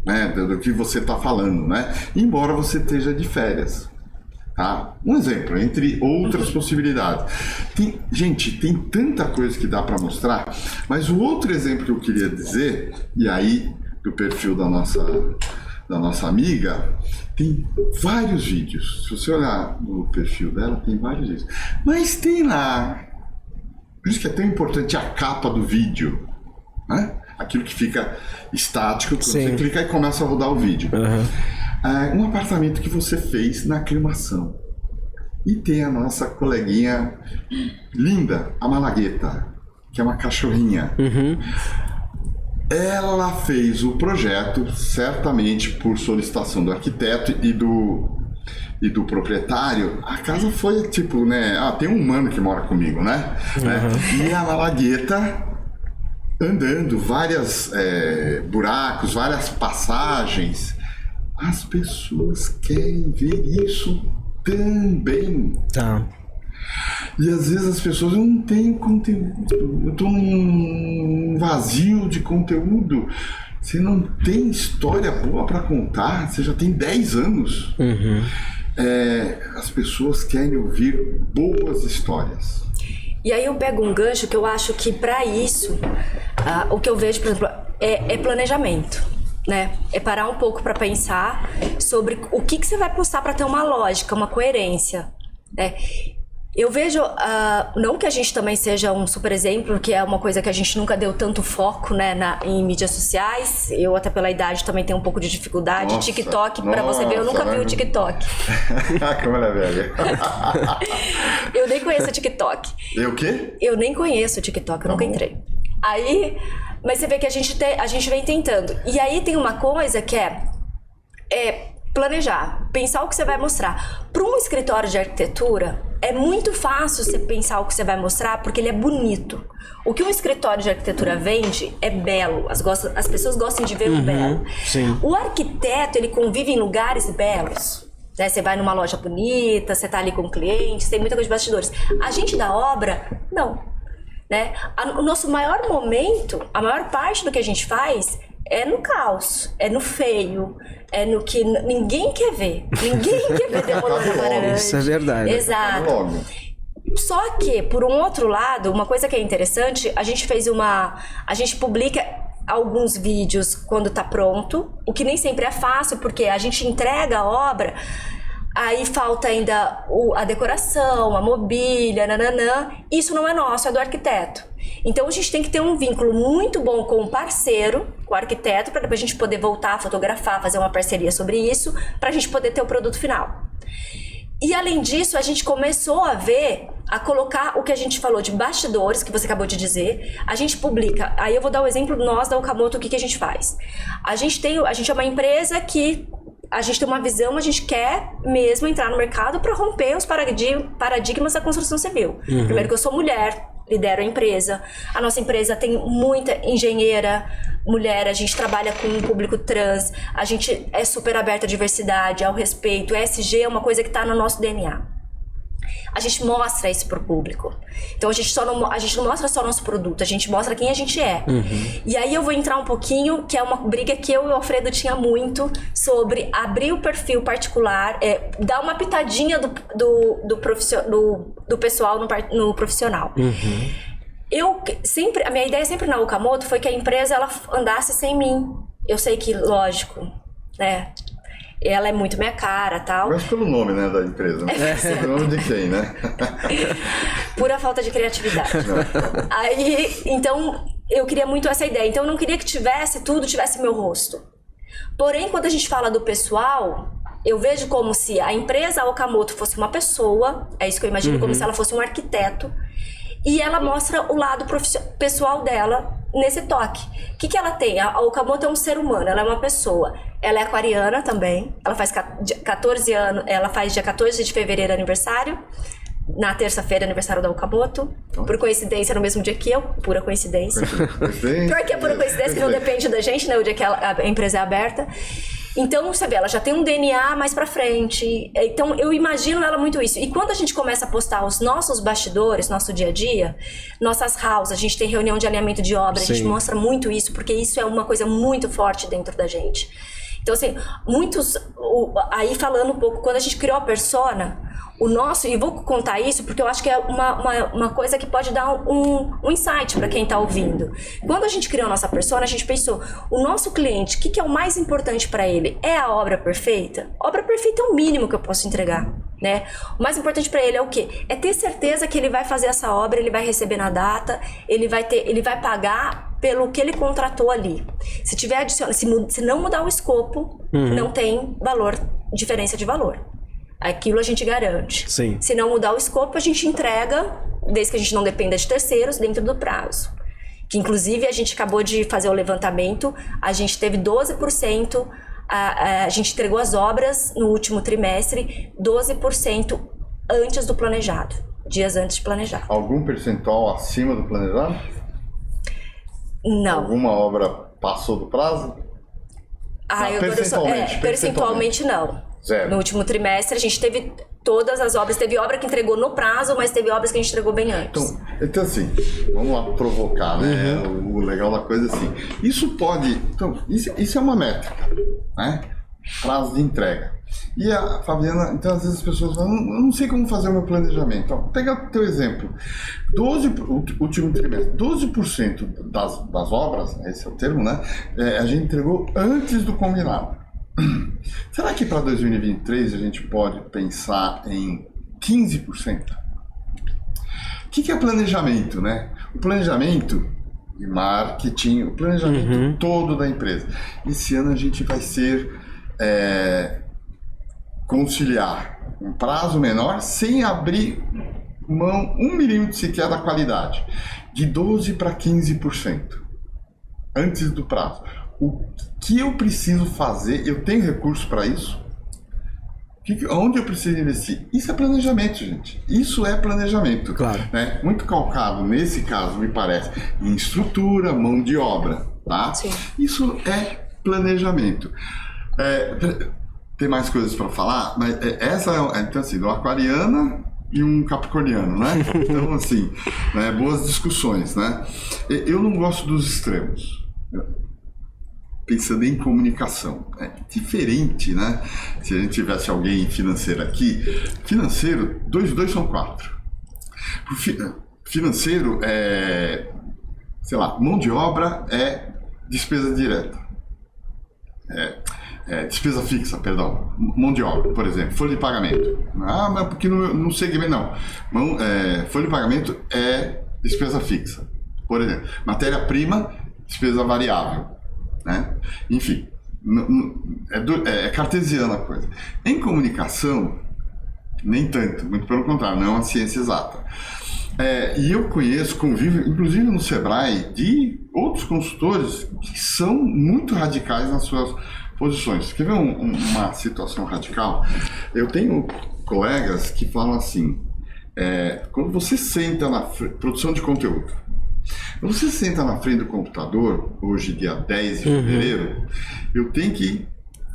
né? Do que você está falando, né? Embora você esteja de férias. Tá? Um exemplo, entre outras possibilidades. Tem tanta coisa que dá para mostrar, mas o outro exemplo que eu queria dizer, e aí do perfil da nossa amiga, tem vários vídeos. Se você olhar no perfil dela, tem vários vídeos. Mas tem lá, por isso que é tão importante a capa do vídeo, né? Aquilo que fica estático, quando você clica e começa a rodar o vídeo. Um apartamento que você fez na aclimação. E tem a nossa coleguinha linda, a Malagueta, que é uma cachorrinha. Ela fez o projeto, certamente por solicitação do arquiteto e do proprietário. A casa foi tipo, né? Tem um humano que mora comigo, né? E a Malagueta andando, vários buracos, várias passagens. As pessoas querem ver isso também. Tá. E às vezes as pessoas não têm conteúdo. Eu estou num vazio de conteúdo. Você não tem história boa para contar. Você já tem 10 anos. As pessoas querem ouvir boas histórias. E aí eu pego um gancho que eu acho que para isso, o que eu vejo, por exemplo, é planejamento. Né? É parar um pouco para pensar sobre o que você vai postar para ter uma lógica, uma coerência. Né? Eu vejo, não que a gente também seja um super exemplo, que é uma coisa que a gente nunca deu tanto foco, né, em mídias sociais. Eu até pela idade também tenho um pouco de dificuldade. Nossa, TikTok, para você ver, eu nunca vi o TikTok. Como ela é velha. Eu nem conheço o TikTok. E o quê? Eu nem conheço o TikTok, eu nunca entrei. Aí, Mas você vê que a gente vem tentando. E aí tem uma coisa que é planejar, pensar o que você vai mostrar. Para um escritório de arquitetura, é muito fácil você pensar o que você vai mostrar, porque ele é bonito. O que um escritório de arquitetura vende é belo. As pessoas gostam de ver o belo. Sim. O arquiteto, ele convive em lugares belos. Né? Você vai numa loja bonita, você tá ali com clientes, tem muita coisa de bastidores. A gente da obra, não. Né? O nosso maior momento, a maior parte do que a gente faz é no caos, é no feio, é no que ninguém quer ver. Ninguém quer ver demolando varanda. Isso é verdade. Exato. Só que, por um outro lado, uma coisa que é interessante, a gente publica alguns vídeos quando tá pronto, o que nem sempre é fácil, porque a gente entrega a obra, aí falta ainda a decoração, a mobília, nananã. Isso não é nosso, é do arquiteto. Então a gente tem que ter um vínculo muito bom com o parceiro, com o arquiteto, para depois a gente poder voltar a fotografar, fazer uma parceria sobre isso, para a gente poder ter o produto final. E além disso, a gente começou a colocar o que a gente falou de bastidores, que você acabou de dizer. A gente publica, aí eu vou dar o exemplo nós da Okamoto, o que a gente faz. A gente é uma empresa que a gente tem uma visão, a gente quer mesmo entrar no mercado para romper os paradigmas da construção civil. Primeiro que eu sou mulher, lidero a empresa. A nossa empresa tem muita engenheira mulher, a gente trabalha com um público trans, a gente é super aberta à diversidade, ao respeito. ESG é uma coisa que está no nosso DNA. A gente mostra isso pro público. Então a gente não mostra só o nosso produto, a gente mostra quem a gente é. E aí eu vou entrar um pouquinho, que é uma briga que eu e o Alfredo tinha muito, sobre abrir o perfil particular, dar uma pitadinha do pessoal no profissional. A minha ideia sempre na Okamoto foi que a empresa ela andasse sem mim. Eu sei que, lógico, né? Ela é muito minha cara, tal. Mas pelo nome, né, da empresa. Pelo nome de quem, né? Pura falta de criatividade. Aí, então, eu queria muito essa ideia. Então, eu não queria que tivesse meu rosto. Porém, quando a gente fala do pessoal, eu vejo como se a empresa Okamoto fosse uma pessoa, é isso que eu imagino, como se ela fosse um arquiteto, e ela mostra o lado pessoal dela nesse toque. O que ela tem? A Okamoto é um ser humano, ela é uma pessoa. Ela é aquariana também, ela faz 14 anos, ela faz dia 14 de fevereiro aniversário, na terça-feira aniversário da Okamoto, por coincidência no mesmo dia que eu, pura coincidência. Pior que é pura coincidência, que não depende da gente, né, o dia que a empresa é aberta. Então, você vê, ela já tem um DNA mais pra frente. Então, eu imagino ela muito isso. E quando a gente começa a postar os nossos bastidores, nosso dia a dia, nossas houses, a gente tem reunião de alinhamento de obra, a gente mostra muito isso, porque isso é uma coisa muito forte dentro da gente. Então, assim, aí falando um pouco, quando a gente criou a persona, e vou contar isso porque eu acho que é uma coisa que pode dar um insight para quem está ouvindo. Quando a gente criou a nossa persona, a gente pensou, o nosso cliente, o que é o mais importante para ele? É a obra perfeita? Obra perfeita é o mínimo que eu posso entregar, né? O mais importante para ele é o quê? É ter certeza que ele vai fazer essa obra, ele vai receber na data, ele vai pagar pelo que ele contratou ali. Se tiver se não mudar o escopo, não tem diferença de valor. Aquilo a gente garante. Sim. Se não mudar o escopo, a gente entrega, desde que a gente não dependa de terceiros, dentro do prazo. Que inclusive a gente acabou de fazer o levantamento, a gente teve 12%, a gente entregou as obras no último trimestre, 12% antes do planejado, dias antes de planejar. Algum percentual acima do planejado? Não. Alguma obra passou do prazo? Percentualmente não. Zero. No último trimestre a gente teve todas as obras, teve obra que entregou no prazo, mas teve obras que a gente entregou bem antes. Então assim, vamos lá provocar, né? O legal da coisa é assim, isso é uma métrica, né? Prazo de entrega. E a Fabiana, então às vezes as pessoas falam, eu não sei como fazer o meu planejamento. Então, pega o teu exemplo, último trimestre, 12% das obras, esse é o termo, né? A gente entregou antes do combinado. Será que para 2023 a gente pode pensar em 15%? O que é planejamento, né? O planejamento e marketing, o planejamento todo da empresa. Esse ano a gente vai conciliar um prazo menor sem abrir mão 1 milímetro sequer da qualidade, de 12% para 15%. antes do prazo. O que eu preciso fazer? Eu tenho recurso para isso? Onde eu preciso investir? Isso é planejamento, gente. Isso é planejamento. Claro. Né? Muito calcado, nesse caso, me parece, em estrutura, mão de obra. Tá? Sim. Isso é planejamento. Tem mais coisas para falar, mas essa é, então, assim, do aquariana e um capricorniano, né? Então, assim, né, boas discussões, né? Eu não gosto dos extremos. Pensando em comunicação. É diferente, né? Se a gente tivesse alguém financeiro aqui, financeiro, 2 e 2 são 4. Financeiro é, sei lá, mão de obra é despesa direta. Despesa fixa, perdão. Mão de obra, por exemplo, folha de pagamento. Ah, mas porque no segmento não. Folha de pagamento é despesa fixa. Por exemplo, matéria-prima, despesa variável. Né? Enfim, é cartesiana a coisa. Em comunicação, nem tanto, muito pelo contrário, não é uma ciência exata. E eu convivo, inclusive no Sebrae, de outros consultores que são muito radicais nas suas posições. Quer ver uma situação radical? Eu tenho colegas que falam assim, quando você senta na produção de conteúdo, quando você senta na frente do computador, hoje dia 10 de fevereiro, eu tenho que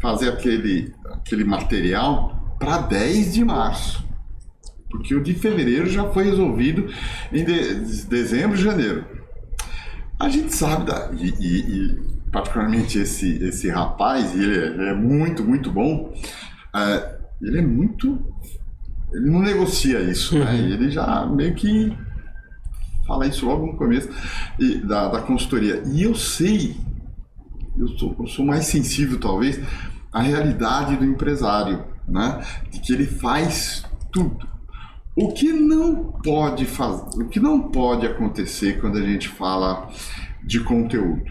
fazer aquele material para 10 de março. Porque o de fevereiro já foi resolvido em dezembro e janeiro. A gente sabe, e particularmente esse rapaz, ele é muito, muito bom, ele não negocia isso, né? Ele já meio que fala isso logo no começo da consultoria. E eu sei, eu sou mais sensível talvez à realidade do empresário, né? De que ele faz tudo. O que não pode acontecer quando a gente fala de conteúdo?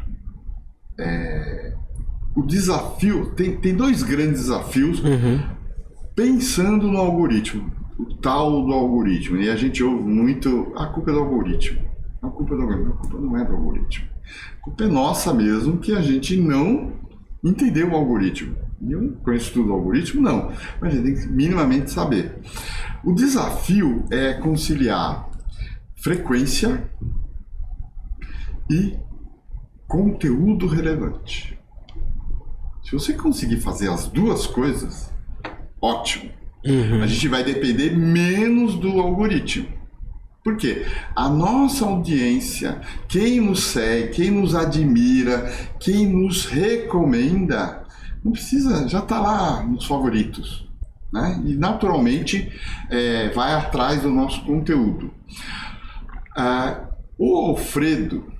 O desafio, tem 2 grandes desafios pensando no algoritmo. O tal do algoritmo, e a gente ouve muito, a culpa é do algoritmo. A culpa não é do algoritmo. A culpa é nossa mesmo, que a gente não entendeu o algoritmo. Eu não conheço tudo do algoritmo, não, mas a gente tem que minimamente saber. O desafio é conciliar frequência e conteúdo relevante. Se você conseguir fazer as 2 coisas, ótimo. A gente vai depender menos do algoritmo. Por quê? A nossa audiência, quem nos segue, quem nos admira, quem nos recomenda, não precisa, já está lá nos favoritos. Né? E naturalmente vai atrás do nosso conteúdo. O Alfredo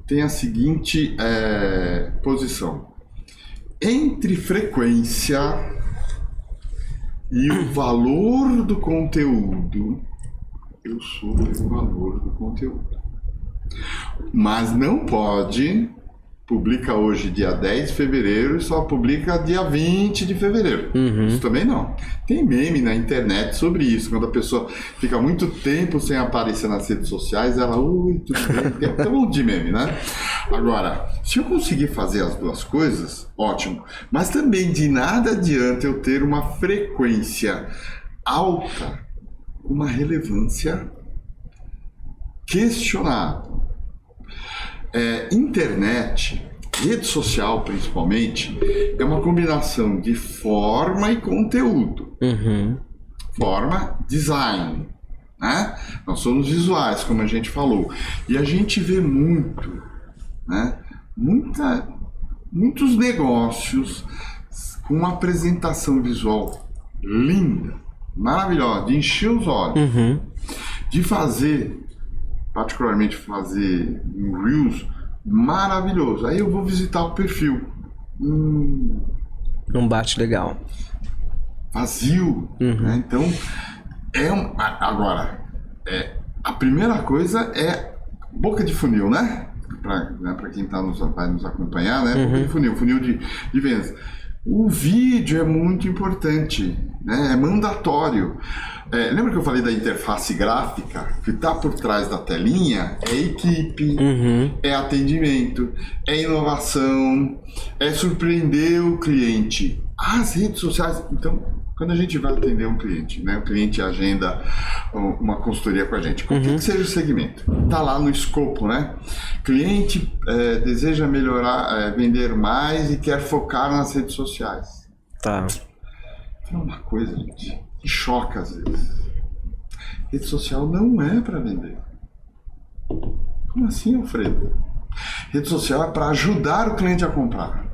tem a seguinte posição. Entre frequência e o valor do conteúdo, eu sou o valor do conteúdo. Mas não pode, publica hoje dia 10 de fevereiro e só publica dia 20 de fevereiro. Isso também não. Tem meme na internet sobre isso, quando a pessoa fica muito tempo sem aparecer nas redes sociais, ela, ui, tudo bem, tem um monte de meme, né? Agora, se eu conseguir fazer as 2 coisas, ótimo. Mas também de nada adianta eu ter uma frequência alta, uma relevância questionável. Internet, rede social principalmente, é uma combinação de forma e conteúdo. Forma, design, né? Nós somos visuais, como a gente falou. E a gente vê muito, né? Muitos negócios com uma apresentação visual linda, maravilhosa, de encher os olhos, de fazer, particularmente fazer um Reels maravilhoso. Aí eu vou visitar o perfil. Não bate legal. Vazio. Né? Então, agora, a primeira coisa é boca de funil, né? Para quem vai nos acompanhar, né? Boca de funil de vendas. O vídeo é muito importante, né? É mandatório. Lembra que eu falei da interface gráfica? Que está por trás da telinha é equipe, é atendimento, é inovação, é surpreender o cliente. As redes sociais, então, quando a gente vai atender um cliente, né? O cliente agenda uma consultoria com a gente. Qualquer que seja o segmento, está lá no escopo, né? Cliente deseja melhorar, vender mais e quer focar nas redes sociais. Tá. É uma coisa, gente, que choca às vezes. Rede social não é para vender. Como assim, Alfredo? Rede social é para ajudar o cliente a comprar.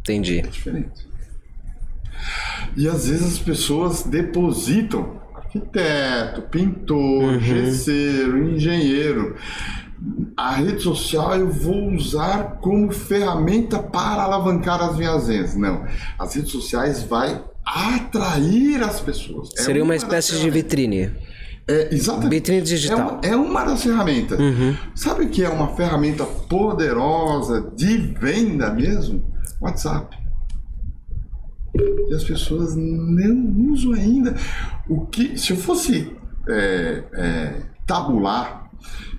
Entendi. É diferente. E às vezes as pessoas depositam arquiteto, pintor, gesseiro, engenheiro. A rede social eu vou usar como ferramenta para alavancar as minhas vendas. Não, as redes sociais vai atrair as pessoas. Seria uma espécie de vitrine. Exatamente. Vitrine digital. É uma das ferramentas. Sabe o que é uma ferramenta poderosa de venda mesmo? WhatsApp. E as pessoas não usam ainda. Se eu fosse tabular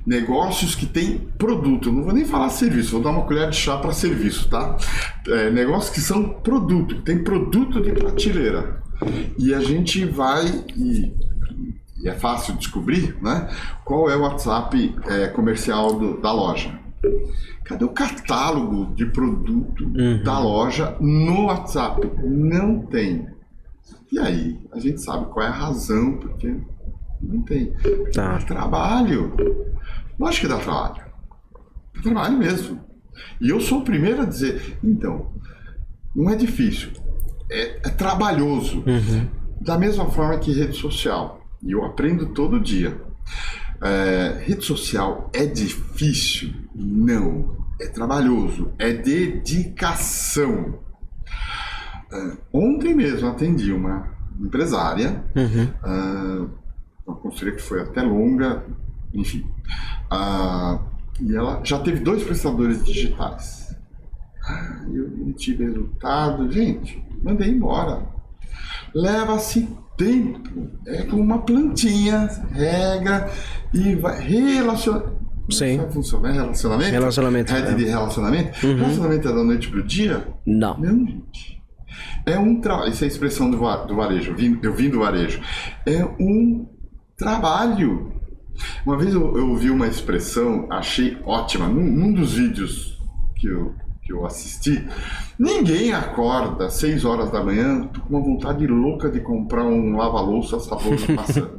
negócios que têm produto, eu não vou nem falar serviço, vou dar uma colher de chá para serviço, tá? Negócios que são produto, que tem produto de prateleira. E a gente vai, e é fácil descobrir, né? Qual é o WhatsApp comercial da loja. Cadê o catálogo de produto da loja no WhatsApp? Não tem. E aí, a gente sabe qual é a razão, porque não tem. Dá trabalho. Lógico que dá trabalho. Dá trabalho mesmo. E eu sou o primeiro a dizer, então, não é difícil. É trabalhoso. Da mesma forma que rede social. E eu aprendo todo dia. Rede social é difícil? Não. É trabalhoso. É dedicação. Ontem mesmo atendi uma empresária, uma consultoria que foi até longa, enfim. E ela já teve 2 prestadores digitais. Eu não tive resultado. Gente, mandei embora. Leva-se tempo. É como uma plantinha, rega e vai relacionar. Sim. Vai funcionar relacionamento? Relacionamento. Rede de relacionamento? Relacionamento é da noite pro dia? Não. Não, gente. É um trabalho. Isso é a expressão do varejo. Eu vim do varejo. É um trabalho. Uma vez eu ouvi uma expressão, achei ótima, num dos vídeos que eu assisti. Ninguém acorda às 6 horas da manhã com uma vontade louca de comprar um lava-louça sabor da maçã.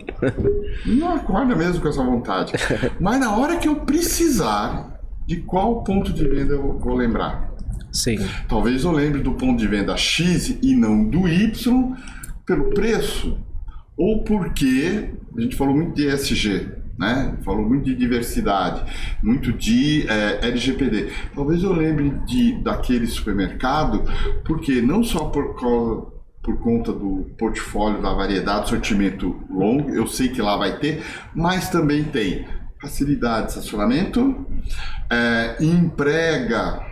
Não acorda mesmo com essa vontade. Mas na hora que eu precisar, de qual ponto de venda eu vou lembrar? Sim. Talvez eu lembre do ponto de venda X e não do Y pelo preço. Ou porque a gente falou muito de ESG, né? Falou muito de diversidade, muito de LGPD. Talvez eu lembre daquele supermercado, porque não só por conta do portfólio, da variedade, sortimento longo, eu sei que lá vai ter, mas também tem facilidade de estacionamento, emprega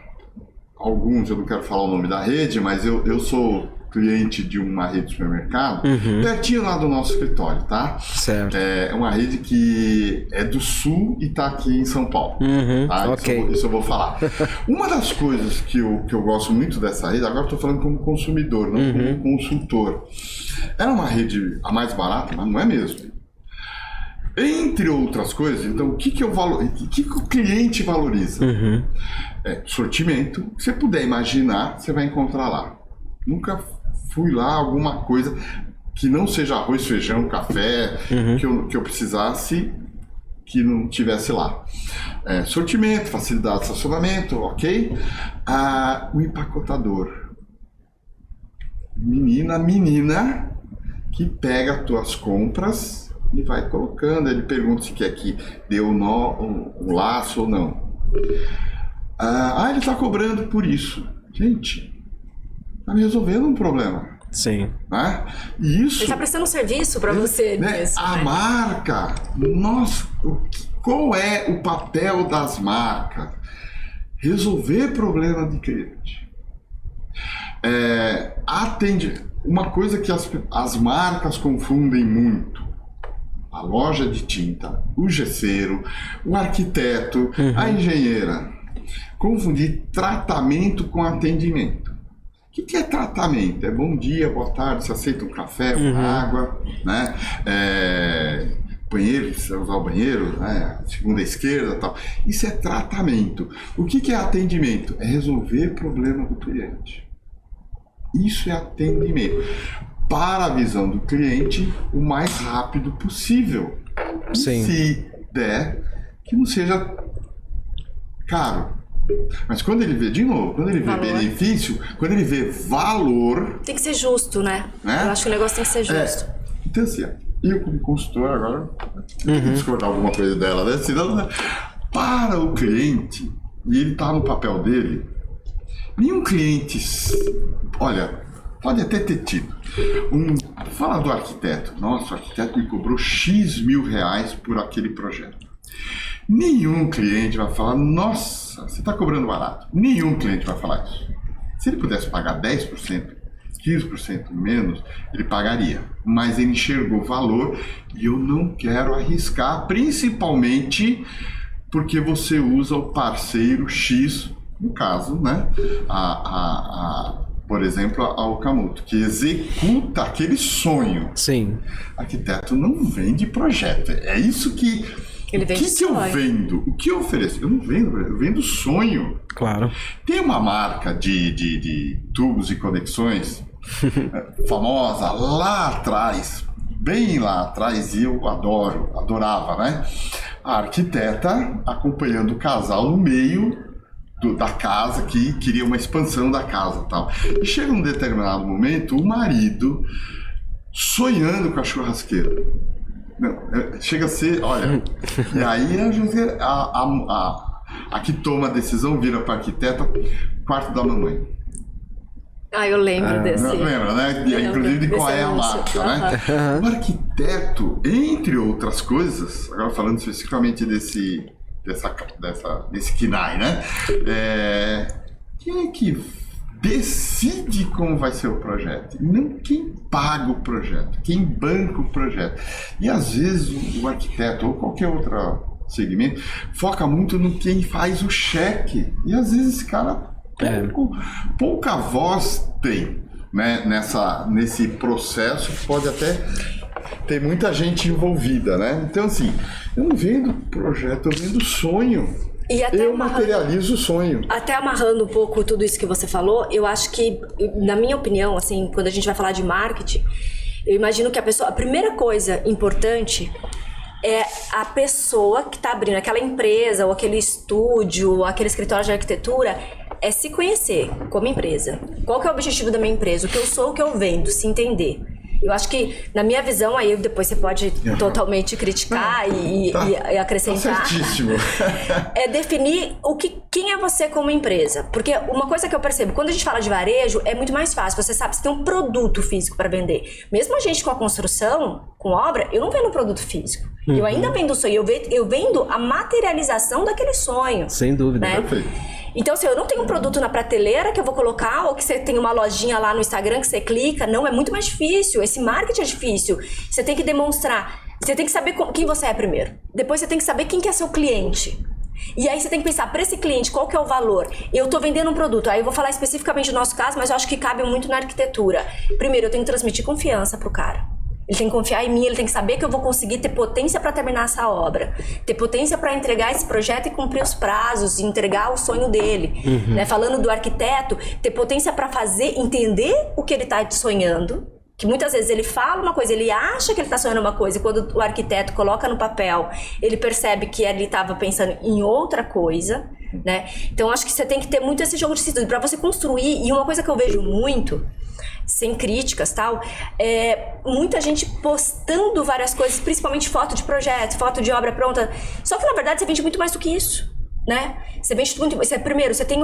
alguns, eu não quero falar o nome da rede, mas eu sou cliente de uma rede de supermercado, pertinho lá do nosso escritório, tá? Certo. É uma rede que é do Sul e tá aqui em São Paulo. Tá? Ok. Isso eu vou falar. Uma das coisas que eu gosto muito dessa rede, agora eu tô falando como consumidor, não como consultor. Era uma rede a mais barata, mas não é mesmo. Entre outras coisas, então, o que o cliente valoriza? Sortimento. O que você puder imaginar, você vai encontrar lá. Nunca fui lá, alguma coisa que não seja arroz, feijão, café, que eu precisasse, que não tivesse lá. Sortimento, facilidade de estacionamento, ok? O empacotador. Menina que pega as tuas compras e vai colocando. Ele pergunta se quer que dê o nó, o laço ou não. Ele está cobrando por isso. Gente, está me resolvendo um problema. Sim. Né? E isso, ele está prestando serviço para você mesmo. A marca, qual é o papel das marcas? Resolver problema de cliente. Uma coisa que as marcas confundem muito: a loja de tinta, o gesseiro, o arquiteto, a engenheira. Confundir tratamento com atendimento. O que é tratamento? É bom dia, boa tarde, você aceita um café, uma água, né? Banheiro, precisa usar o banheiro, né? Segunda esquerda, tal. Isso é tratamento. O que é atendimento? É resolver o problema do cliente. Isso é atendimento. Para a visão do cliente, o mais rápido possível. Sim. Se der, que não seja caro. Mas quando ele vê, de novo, quando ele vê benefício, quando ele vê valor... Tem que ser justo, né? Eu acho que o negócio tem que ser justo. Então assim, eu como consultor agora, tenho que discordar alguma coisa dela, né? Senão, para o cliente, e ele está no papel dele, nenhum cliente... Olha, pode até ter tido. Fala do arquiteto. Nossa, o arquiteto me cobrou X mil reais por aquele projeto. Nenhum cliente vai falar, nossa, você está cobrando barato. Nenhum cliente vai falar isso. Se ele pudesse pagar 10%, 15% menos, ele pagaria. Mas ele enxergou valor e eu não quero arriscar, principalmente porque você usa o parceiro X, no caso, né? Por exemplo, a Okamoto, que executa aquele sonho. Sim. Arquiteto não vende projeto. É isso que... Ele vende que eu vendo? O que eu ofereço? Eu não vendo, eu vendo sonho. Claro. Tem uma marca de tubos e conexões famosa lá atrás, bem lá atrás, e eu adorava, né? A arquiteta acompanhando o casal no meio da casa, que queria uma expansão da casa e tal. E chega um determinado momento, o marido sonhando com a churrasqueira. Não, chega a ser, olha, e aí a que toma a decisão vira para a arquiteta, quarto da mamãe. Eu lembro desse. Lembra, né? Inclusive de qual é a marca, né? O arquiteto, entre outras coisas, agora falando especificamente desse KINAI, né? Quem é que decide como vai ser o projeto, não quem paga o projeto, quem banca o projeto. E às vezes o arquiteto ou qualquer outro segmento foca muito no quem faz o cheque. E às vezes esse cara pouca voz tem, né, nesse processo, que pode até ter muita gente envolvida, né? Então assim, eu não vendo projeto, eu vendo sonho. E até eu materializo o sonho. Até amarrando um pouco tudo isso que você falou, eu acho que, na minha opinião, assim, quando a gente vai falar de marketing, eu imagino que a primeira coisa importante é a pessoa que está abrindo aquela empresa, ou aquele estúdio, ou aquele escritório de arquitetura, é se conhecer como empresa. Qual que é o objetivo da minha empresa? O que eu sou, o que eu vendo, se entender. Eu acho que, na minha visão, aí depois você pode totalmente criticar e acrescentar. Tá certíssimo. É definir quem é você como empresa. Porque uma coisa que eu percebo, quando a gente fala de varejo, é muito mais fácil. Você sabe, você tem um produto físico para vender. Mesmo a gente com a construção, com obra, eu não vendo um produto físico. Eu ainda vendo o sonho. Eu vendo a materialização daquele sonho. Sem dúvida. Né? Perfeito. Então, se eu não tenho um produto na prateleira que eu vou colocar, ou que você tem uma lojinha lá no Instagram que você clica, não, é muito mais difícil. Esse marketing é difícil. Você tem que demonstrar. Você tem que saber quem você é primeiro. Depois você tem que saber quem que é seu cliente. E aí você tem que pensar, para esse cliente, qual que é o valor? Eu tô vendendo um produto, aí eu vou falar especificamente do nosso caso, mas eu acho que cabe muito na arquitetura. Primeiro, eu tenho que transmitir confiança pro cara. Ele tem que confiar em mim, ele tem que saber que eu vou conseguir ter potência para terminar essa obra, ter potência para entregar esse projeto e cumprir os prazos, e entregar o sonho dele. Né? Falando do arquiteto, ter potência para entender o que ele está sonhando, que muitas vezes ele fala uma coisa, ele acha que ele está sonhando uma coisa, e quando o arquiteto coloca no papel, ele percebe que ele estava pensando em outra coisa. Né? Então acho que você tem que ter muito esse jogo de cintura para você construir. E uma coisa que eu vejo muito, sem críticas, tal, é muita gente postando várias coisas, principalmente foto de projeto, foto de obra pronta. Só que na verdade você vende muito mais do que isso, né? Você vende muito. Primeiro, você tem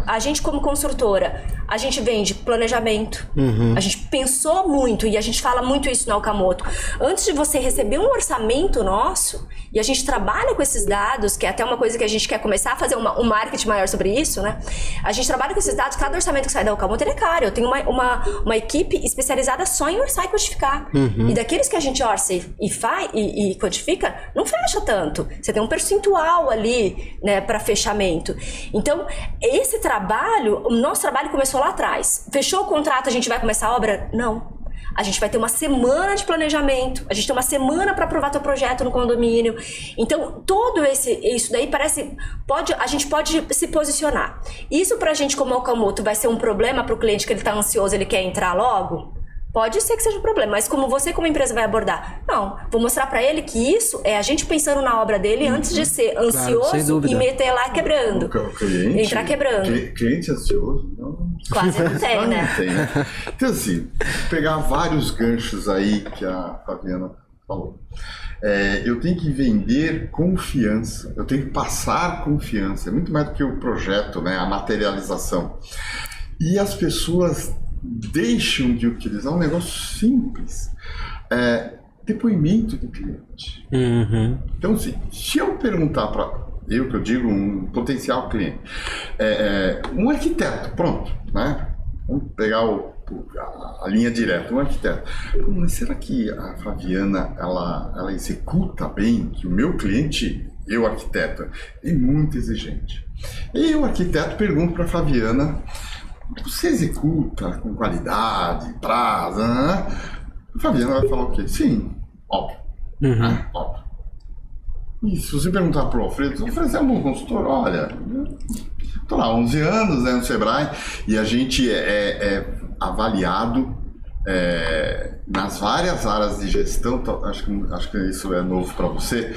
a gente como construtora, a gente vende planejamento. A gente pensou muito, e a gente fala muito isso na Okamoto. Antes de você receber um orçamento nosso, e a gente trabalha com esses dados, que é até uma coisa que a gente quer começar a fazer um marketing maior sobre isso, né? A gente trabalha com esses dados, cada orçamento que sai da Okamoto, ele é caro. Eu tenho uma equipe especializada só em orçar e quantificar. E daqueles que a gente orça e quantifica, não fecha tanto. Você tem um percentual ali, né, para fechamento. Então, esse trabalho, o nosso trabalho começou lá atrás. Fechou o contrato, a gente vai começar a obra? Não. A gente vai ter uma semana de planejamento, a gente tem uma semana para aprovar teu projeto no condomínio. Então, isso daí a gente pode se posicionar. Isso pra gente como Okamoto vai ser um problema pro cliente que ele tá ansioso, ele quer entrar logo? Pode ser que seja um problema, mas como você como empresa vai abordar? Não, vou mostrar pra ele que isso é a gente pensando na obra dele antes de ser ansioso e meter lá quebrando. Cliente, entrar quebrando. Cliente ansioso? Não. Quase não tem, né? Não tem, né? Então assim, pegar vários ganchos aí que a Fabiana falou. Eu tenho que vender confiança, eu tenho que passar confiança, é muito mais do que o projeto, né? A materialização. E as pessoas deixam de utilizar um negócio simples, depoimento do cliente. Então, assim, se eu perguntar para que eu digo um potencial cliente, um arquiteto, pronto, né? Vamos pegar a linha direta, um arquiteto. Mas será que a Fabiana ela executa bem? Que o meu cliente, eu arquiteto, é muito exigente. E o arquiteto pergunta para a Fabiana: você executa com qualidade, prazo? A Fabiana vai falar o quê? Sim, óbvio. Óbvio. E se você perguntar para o Alfredo, é um bom consultor? Olha, estou lá há 11 anos, né, no Sebrae, e a gente é avaliado nas várias áreas de gestão. Acho que isso é novo para você.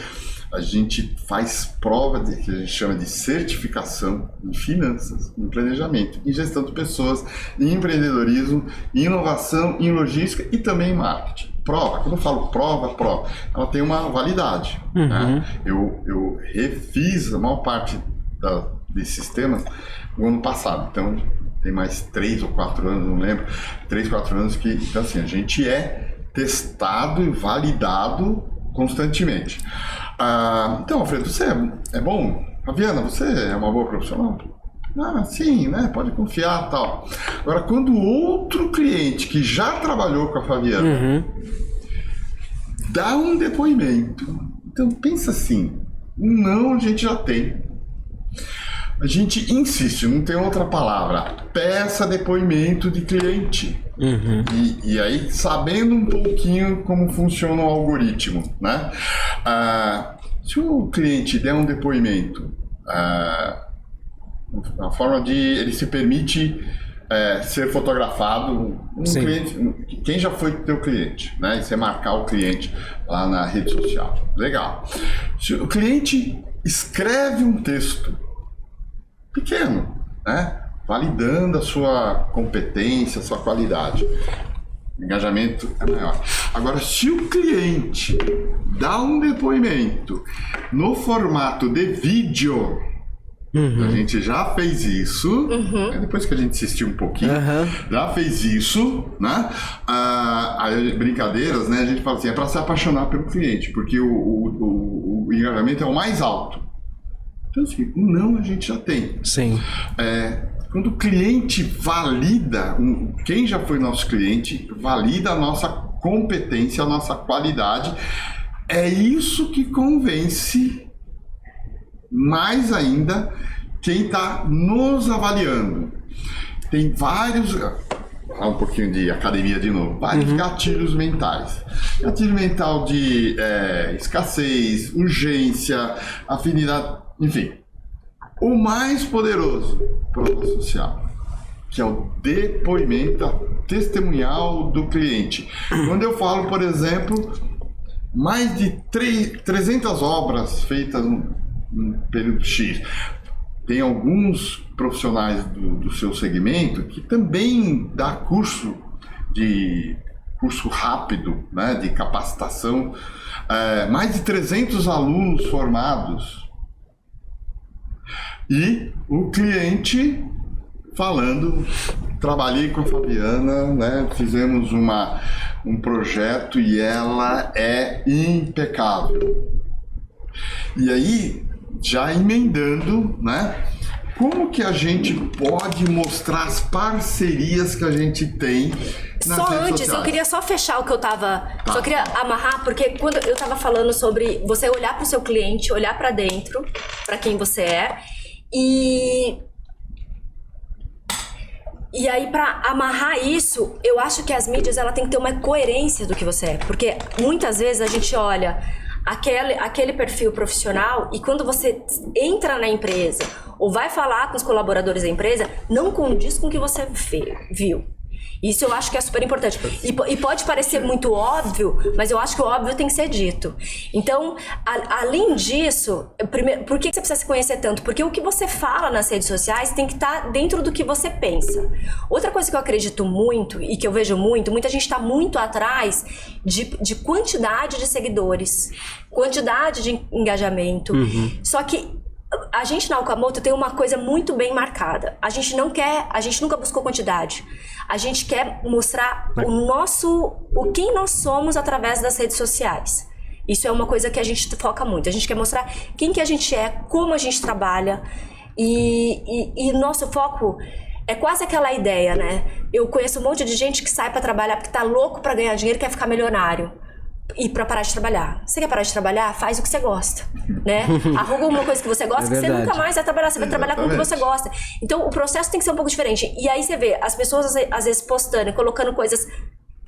A gente faz prova que a gente chama de certificação em finanças, em planejamento, em gestão de pessoas, em empreendedorismo, em inovação, em logística e também em marketing. Prova, quando eu falo prova, ela tem uma validade. Né? Eu refiz a maior parte desses temas no ano passado, então tem mais 3 ou 4 anos, não lembro, 3, 4 anos que, então assim, a gente é testado e validado constantemente. Então, Alfredo, você é bom? Fabiana, você é uma boa profissional? Sim, né? Pode confiar, tal. Agora, quando outro cliente que já trabalhou com a Fabiana dá um depoimento, então pensa assim, não a gente já tem. A gente insiste, não tem outra palavra, peça depoimento de cliente. E aí, sabendo um pouquinho como funciona o algoritmo, né? Se o cliente der um depoimento, a forma de ele se permite ser fotografado, cliente, quem já foi teu cliente, né? E você marcar o cliente lá na rede social, legal. Se o cliente escreve um texto pequeno, né? Validando a sua competência, a sua qualidade, o engajamento é maior. Agora, se o cliente dá um depoimento no formato de vídeo, a gente já fez isso, depois que a gente insistiu um pouquinho, já fez isso, né? Aí, brincadeiras, né? A gente fala assim, é para se apaixonar pelo cliente, porque o engajamento é o mais alto. Então, assim, não a gente já tem. Sim. Quando o cliente valida, quem já foi nosso cliente, valida a nossa competência, a nossa qualidade, é isso que convence mais ainda quem está nos avaliando. Tem vários, vou falar um pouquinho de academia de novo, vários gatilhos mentais. Gatilho mental de escassez, urgência, afinidade, enfim. O mais poderoso, prova social, que é o depoimento testemunhal do cliente. Quando eu falo, por exemplo, mais de 300 obras feitas num período X, tem alguns profissionais do seu segmento que também dá curso rápido, né, de capacitação, mais de 300 alunos formados. E o cliente falando trabalhei com a Fabiana, né? Fizemos um projeto e ela é impecável. E aí, já emendando, né? Como que a gente pode mostrar as parcerias que a gente tem nas Só redes antes, sociais? eu queria só fechar o que eu tava... Tá. Só queria amarrar, porque quando eu tava falando sobre você olhar pro seu cliente, olhar pra dentro, pra quem você é, e aí, pra amarrar isso, eu acho que as mídias, ela tem que ter uma coerência do que você é. Porque muitas vezes a gente olha aquele perfil profissional e quando você entra na empresa ou vai falar com os colaboradores da empresa, não condiz com o que você viu. Isso eu acho que é super importante. E pode parecer muito óbvio, mas eu acho que o óbvio tem que ser dito. Então, além disso, primeiro, por que você precisa se conhecer tanto? Porque o que você fala nas redes sociais tem que estar dentro do que você pensa. Outra coisa que eu acredito muito e que eu vejo muita gente está muito atrás de quantidade de seguidores, quantidade de engajamento. Só que a gente na Okamoto tem uma coisa muito bem marcada. A gente nunca buscou quantidade. A gente quer mostrar quem nós somos através das redes sociais. Isso é uma coisa que a gente foca muito. A gente quer mostrar quem que a gente é, como a gente trabalha. E nosso foco é quase aquela ideia, né? Eu conheço um monte de gente que sai pra trabalhar porque tá louco pra ganhar dinheiro e quer ficar milionário. E pra parar de trabalhar. Você quer parar de trabalhar? Faz o que você gosta, né? Arruga uma coisa que você gosta, que você nunca mais vai trabalhar. Você vai trabalhar com o que você gosta. Então, o processo tem que ser um pouco diferente. E aí você vê as pessoas, às vezes, postando, colocando coisas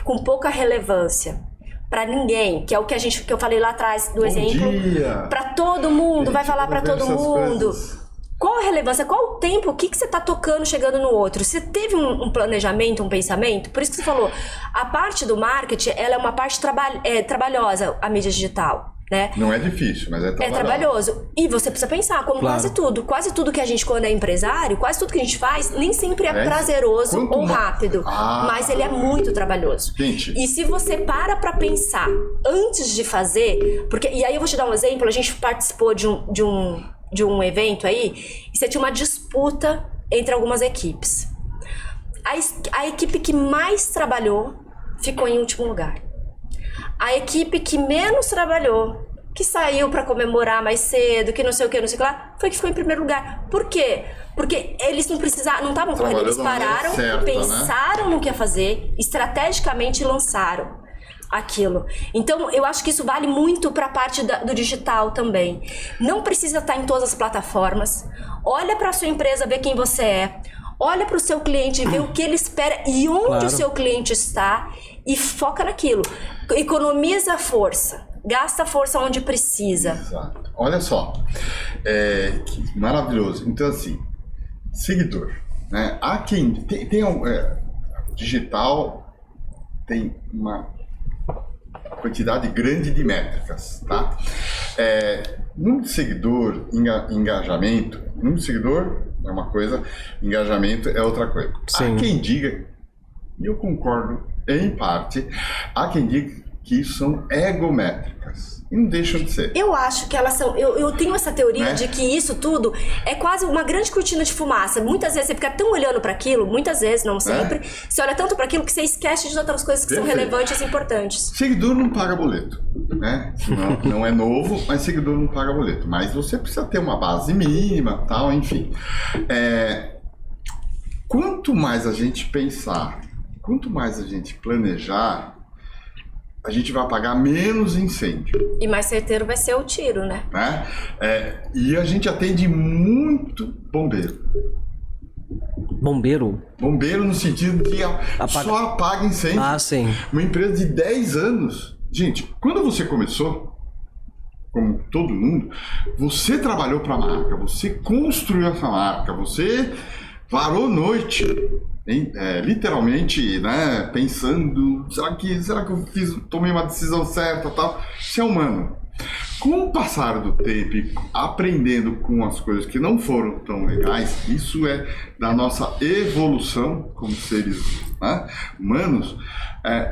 com pouca relevância pra ninguém, que é o que eu falei lá atrás do exemplo. Dia. Pra todo mundo, vai falar pra todo mundo. Coisas. Qual a relevância? Qual o tempo? O que você está tocando chegando no outro? Você teve um planejamento, um pensamento? Por isso que você falou, a parte do marketing, ela é uma parte trabalhosa, a mídia digital, né? Não é difícil, mas é trabalhoso. É trabalhoso. E você precisa pensar, como quase tudo. Quase tudo que a gente, quando é empresário, quase tudo que a gente faz, nem sempre é prazeroso ou rápido. Mas ele é muito trabalhoso. Gente. E se você para pra pensar antes de fazer... E aí eu vou te dar um exemplo. A gente participou de um evento aí, e você tinha uma disputa entre algumas equipes. A equipe que mais trabalhou ficou em último lugar. A equipe que menos trabalhou, que saiu para comemorar mais cedo, que não sei o que, não sei o que lá, foi que ficou em primeiro lugar. Por quê? Porque eles não estavam correndo, eles pararam, pensaram no que ia fazer, estrategicamente lançaram aquilo. Então, eu acho que isso vale muito para a parte do digital também. Não precisa estar em todas as plataformas. Olha para a sua empresa, ver quem você é. Olha para o seu cliente, ver o que ele espera e onde o seu cliente está e foca naquilo. Economiza força. Gasta força onde precisa. Exato. Olha só. Que maravilhoso. Então, assim, seguidor. Né? Há quem... digital tem uma quantidade grande de métricas, tá? Número de seguidor, engajamento. Número de seguidor é uma coisa, engajamento é outra coisa. Sim. Há quem diga, e eu concordo em parte, há quem diga que isso são egométricas. E não deixam de ser. Eu acho que elas são... Eu tenho essa teoria de que isso tudo é quase uma grande cortina de fumaça. Muitas vezes você fica tão olhando para aquilo, muitas vezes, não sempre, você olha tanto para aquilo que você esquece de outras coisas que são relevantes e importantes. Seguidor não paga boleto, né? Não é novo, mas seguidor não paga boleto. Mas você precisa ter uma base mínima, tal, enfim. Quanto mais a gente pensar, quanto mais a gente planejar, a gente vai apagar menos incêndio. E mais certeiro vai ser o tiro, né? E a gente atende muito bombeiro. Bombeiro? Bombeiro no sentido de só apaga incêndio. Ah, sim. Uma empresa de 10 anos. Gente, quando você começou, como todo mundo, você trabalhou para a marca, você construiu essa marca, você varou noite. Literalmente, né, pensando, será que eu tomei uma decisão certa, tal? Isso é humano. Com o passar do tempo e aprendendo com as coisas que não foram tão legais, isso é da nossa evolução como seres, né, humanos,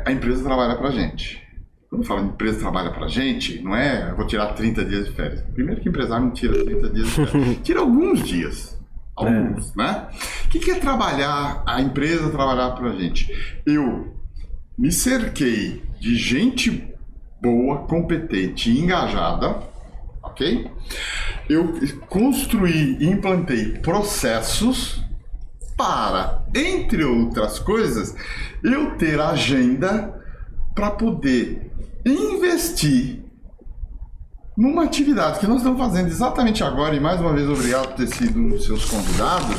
a empresa trabalha pra gente. Quando eu falo de empresa trabalha pra gente, não é eu vou tirar 30 dias de férias. Primeiro que empresário não tira 30 dias de férias, tira alguns dias. Alguns, né? O que é trabalhar, a empresa trabalhar pra gente? Eu me cerquei de gente boa, competente e engajada, ok? Eu construí e implantei processos para, entre outras coisas, eu ter agenda para poder investir numa atividade que nós estamos fazendo exatamente agora, e mais uma vez obrigado por ter sido um dos seus convidados,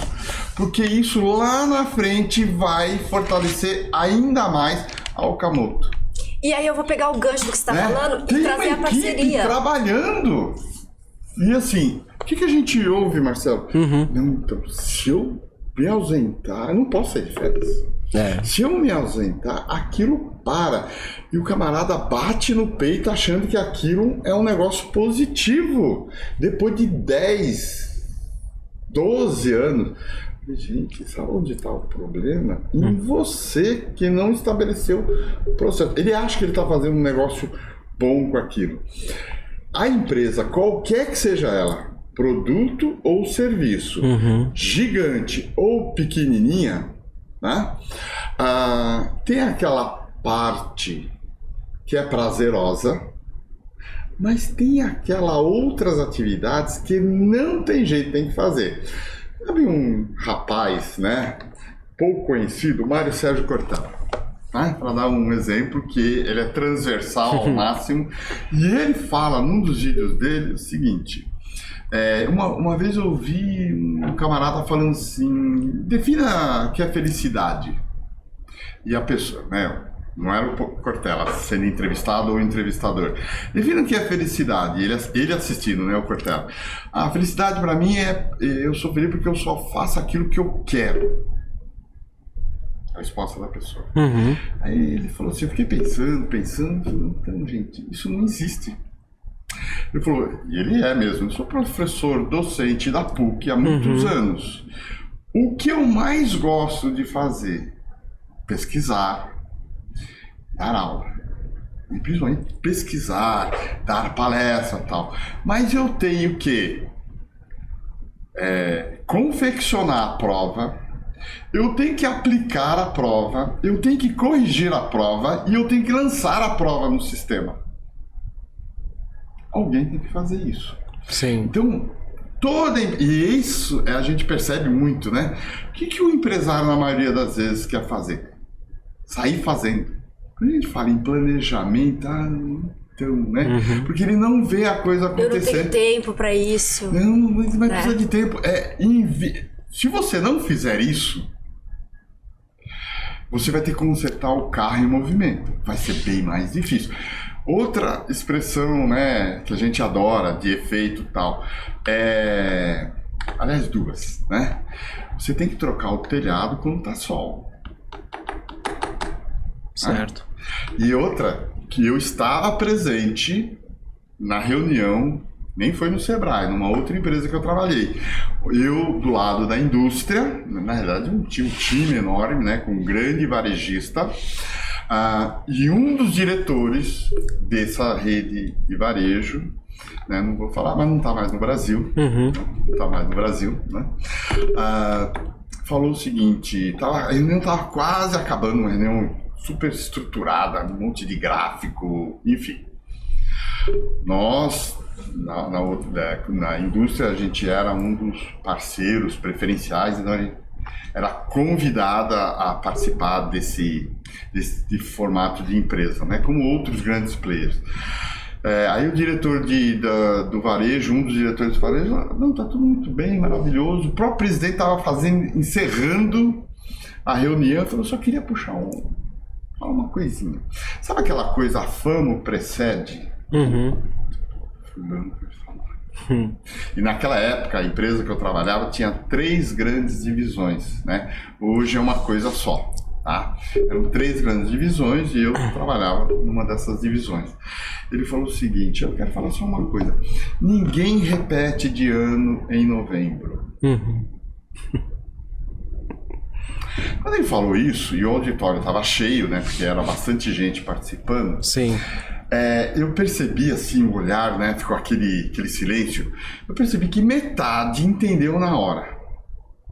porque isso lá na frente vai fortalecer ainda mais a Okamoto. E aí eu vou pegar o gancho do que você está falando Tem e trazer a uma equipe parceria. trabalhando. E assim, o que a gente ouve, Marcelo? Não, então, se eu me ausentar, eu não posso sair de férias. Se eu me ausentar, aquilo para. E o camarada bate no peito achando que aquilo é um negócio positivo. Depois de 10, 12 anos. Gente, sabe onde está o problema? Em você que não estabeleceu o processo. Ele acha que ele está fazendo um negócio bom com aquilo. A empresa, qualquer que seja ela, produto ou serviço, gigante ou pequenininha, né? Tem aquela parte que é prazerosa, mas tem aquelas outras atividades que não tem jeito, tem que fazer. Sabe um rapaz, né, pouco conhecido, Mário Sérgio Cortella, né? Para dar um exemplo que ele é transversal ao máximo, e ele fala num dos vídeos dele o seguinte: uma vez eu ouvi um camarada falando assim, defina o que é felicidade. E a pessoa, né, não era o Cortella sendo entrevistado ou entrevistador, defina o que é felicidade. Ele assistindo, né, o Cortella. A felicidade para mim eu sou feliz porque eu só faço aquilo que eu quero. A resposta da pessoa. Aí ele falou assim, eu fiquei pensando, então, gente, isso não existe. Ele falou, e ele é mesmo, eu sou professor docente da PUC há muitos anos. O que eu mais gosto de fazer? Pesquisar, dar aula. E principalmente pesquisar, dar palestra e tal. Mas eu tenho que confeccionar a prova, eu tenho que aplicar a prova, eu tenho que corrigir a prova e eu tenho que lançar a prova no sistema. Alguém tem que fazer isso. Sim. Então, e isso a gente percebe muito, né? O que o empresário, na maioria das vezes, quer fazer? Sair fazendo. Quando a gente fala em planejamento, então, né? Porque ele não vê a coisa acontecer. Eu não tenho tempo para isso. Não, mas precisa de tempo. Se você não fizer isso, você vai ter que consertar o carro em movimento. Vai ser bem mais difícil. Outra expressão, né, que a gente adora, de efeito e tal, aliás, duas, né? Você tem que trocar o telhado quando tá sol. Certo. E outra, que eu estava presente na reunião, nem foi no Sebrae, numa outra empresa que eu trabalhei. Eu, do lado da indústria, na verdade, tinha um time enorme, né, com um grande varejista, e um dos diretores dessa rede de varejo, né, não vou falar, mas não está mais no Brasil, não está mais no Brasil, né, falou o seguinte, a reunião estava quase acabando, uma reunião super estruturada, um monte de gráfico, enfim. Nós, na indústria, a gente era um dos parceiros preferenciais, então a gente era convidada a participar desse formato de empresa, né, como outros grandes players. Aí o diretor do varejo, um dos diretores do varejo, não, tá tudo muito bem, maravilhoso. O próprio presidente estava encerrando a reunião, falou, só queria puxar uma coisinha. Sabe aquela coisa, a fama precede? E naquela época, a empresa que eu trabalhava tinha 3 grandes divisões, né? Hoje é uma coisa só, tá? Eram 3 grandes divisões e eu trabalhava numa dessas divisões. Ele falou o seguinte, eu quero falar só uma coisa. Ninguém repete de ano em novembro. Quando ele falou isso, e o auditório estava cheio, né? Porque era bastante gente participando. Sim. Eu percebi assim o olhar, né? Ficou aquele silêncio. Eu percebi que metade entendeu na hora.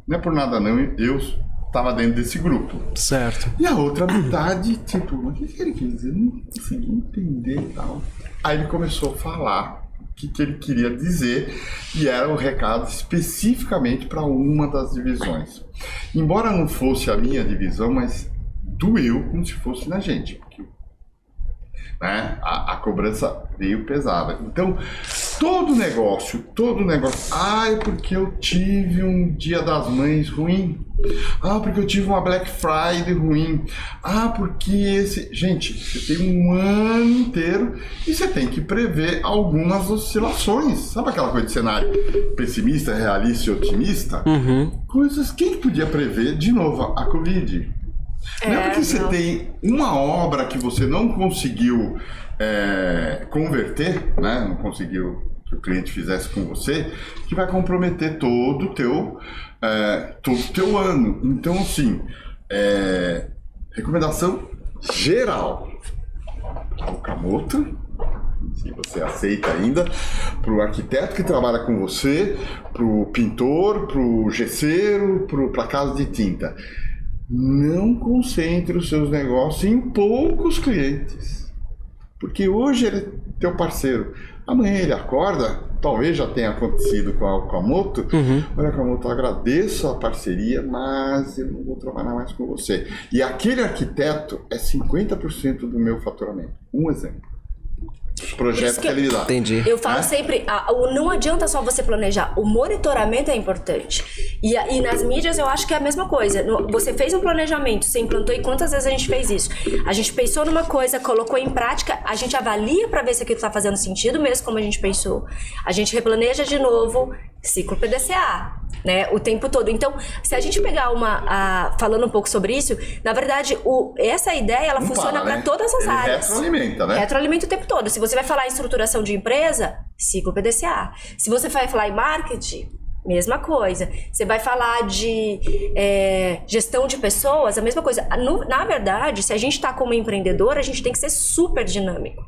Não é por nada não, eu estava dentro desse grupo. Certo. E a outra metade, tipo, o que ele quis dizer? Eu não consegui entender e tal. Aí ele começou a falar o que ele queria dizer e era o recado especificamente para uma das divisões. Embora não fosse a minha divisão, mas doeu como se fosse na gente. Porque, né, a cobrança veio pesada. Então, todo negócio, é porque eu tive um Dia das Mães ruim. Porque eu tive uma Black Friday ruim. Porque esse... Gente, você tem um ano inteiro e você tem que prever algumas oscilações. Sabe aquela coisa de cenário pessimista, realista e otimista? Coisas que quem podia prever, de novo, a Covid. Não é porque você tem uma obra que você não conseguiu converter, né? Não conseguiu que o cliente fizesse com você, que vai comprometer todo o teu ano. Então, assim, recomendação geral ao Okamoto, se você aceita ainda, para o arquiteto que trabalha com você, para o pintor, para o gesseiro, para a casa de tinta. Não concentre os seus negócios em poucos clientes. Porque hoje ele é teu parceiro. Amanhã ele acorda, talvez já tenha acontecido com a Okamoto. Olha, Okamoto, eu agradeço a parceria, mas eu não vou trabalhar mais com você. E aquele arquiteto é 50% do meu faturamento. Um exemplo. Projeto que ele me dá. Entendi. Eu falo sempre, não adianta só você planejar, o monitoramento é importante. E nas mídias eu acho que é a mesma coisa. Você fez um planejamento, você implantou, e quantas vezes a gente fez isso? A gente pensou numa coisa, colocou em prática, a gente avalia para ver se aquilo está fazendo sentido mesmo como a gente pensou. A gente replaneja de novo, ciclo PDCA, né, o tempo todo. Então, se a gente pegar falando um pouco sobre isso, na verdade, essa ideia, ela funciona para todas as áreas. Retroalimenta, né? Retroalimenta o tempo todo. Se você vai falar em estruturação de empresa, ciclo PDCA. Se você vai falar em marketing, mesma coisa. Você vai falar de gestão de pessoas, a mesma coisa. Na verdade, se a gente está como empreendedor, a gente tem que ser super dinâmico.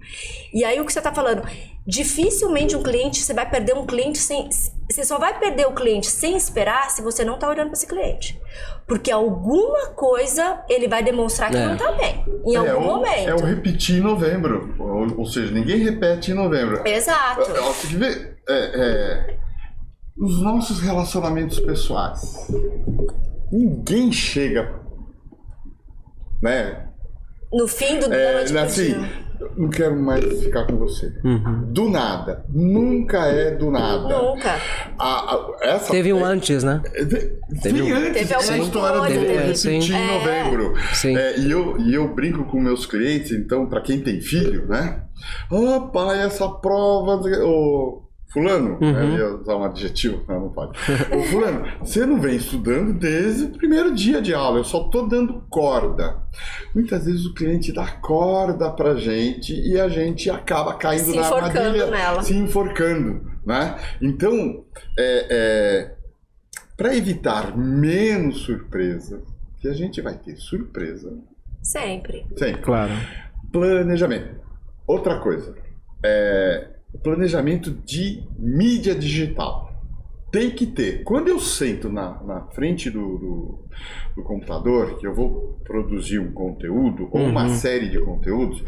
E aí o que você está falando, dificilmente você vai perder um cliente você só vai perder o cliente sem esperar se você não está olhando para esse cliente. Porque alguma coisa ele vai demonstrar que não está bem. Em algum momento. É o repetir em novembro. Ou seja, ninguém repete em novembro. Exato. Tem que ver... os nossos relacionamentos pessoais. Ninguém chega, né? No fim do ano assim, não quero mais ficar com você. Do nada. Nunca é do nada. Nunca. Teve um antes, né? Teve antes. Teve alguma história coisa, de repetir em novembro. Sim. E eu brinco com meus clientes, então, para quem tem filho, né? Pai, essa prova... Fulano, eu ia usar um adjetivo, não pode. Ô Fulano, você não vem estudando desde o primeiro dia de aula, eu só tô dando corda. Muitas vezes o cliente dá corda pra gente e a gente acaba caindo na armadilha, se enforcando, né? Então, para evitar menos surpresa, que a gente vai ter surpresa. Sempre. Claro. Planejamento. Outra coisa, o planejamento de mídia digital. Tem que ter. Quando eu sento na frente do computador, que eu vou produzir um conteúdo ou uma série de conteúdos,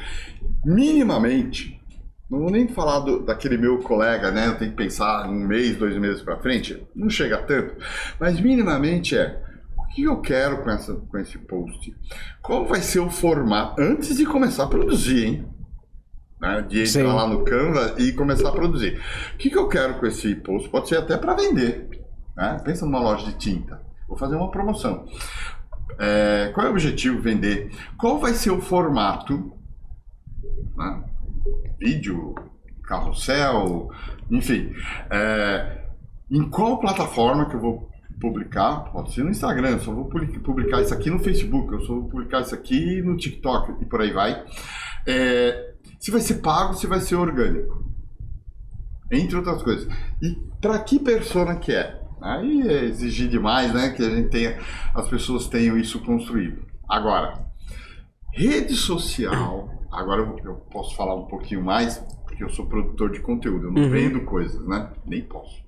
minimamente, não vou nem falar daquele meu colega, né? Eu tenho que pensar 1 mês, 2 meses para frente, não chega tanto, mas minimamente o que eu quero com esse post? Qual vai ser o formato? Antes de começar a produzir, hein? Né, de entrar lá no Canva e começar a produzir. O que eu quero com esse post? Pode ser até para vender. Né? Pensa numa loja de tinta. Vou fazer uma promoção. Qual é o objetivo? Vender. Qual vai ser o formato? Né? Vídeo, carrossel, enfim. Em qual plataforma que eu vou publicar? Pode ser no Instagram, eu só vou publicar isso aqui no Facebook, eu só vou publicar isso aqui no TikTok e por aí vai. Se vai ser pago, se vai ser orgânico. Entre outras coisas. E para que persona que é? Aí é exigir demais, né? Que as pessoas tenham isso construído. Agora, rede social. Agora eu posso falar um pouquinho mais, porque eu sou produtor de conteúdo. Eu não vendo coisas, né? Nem posso.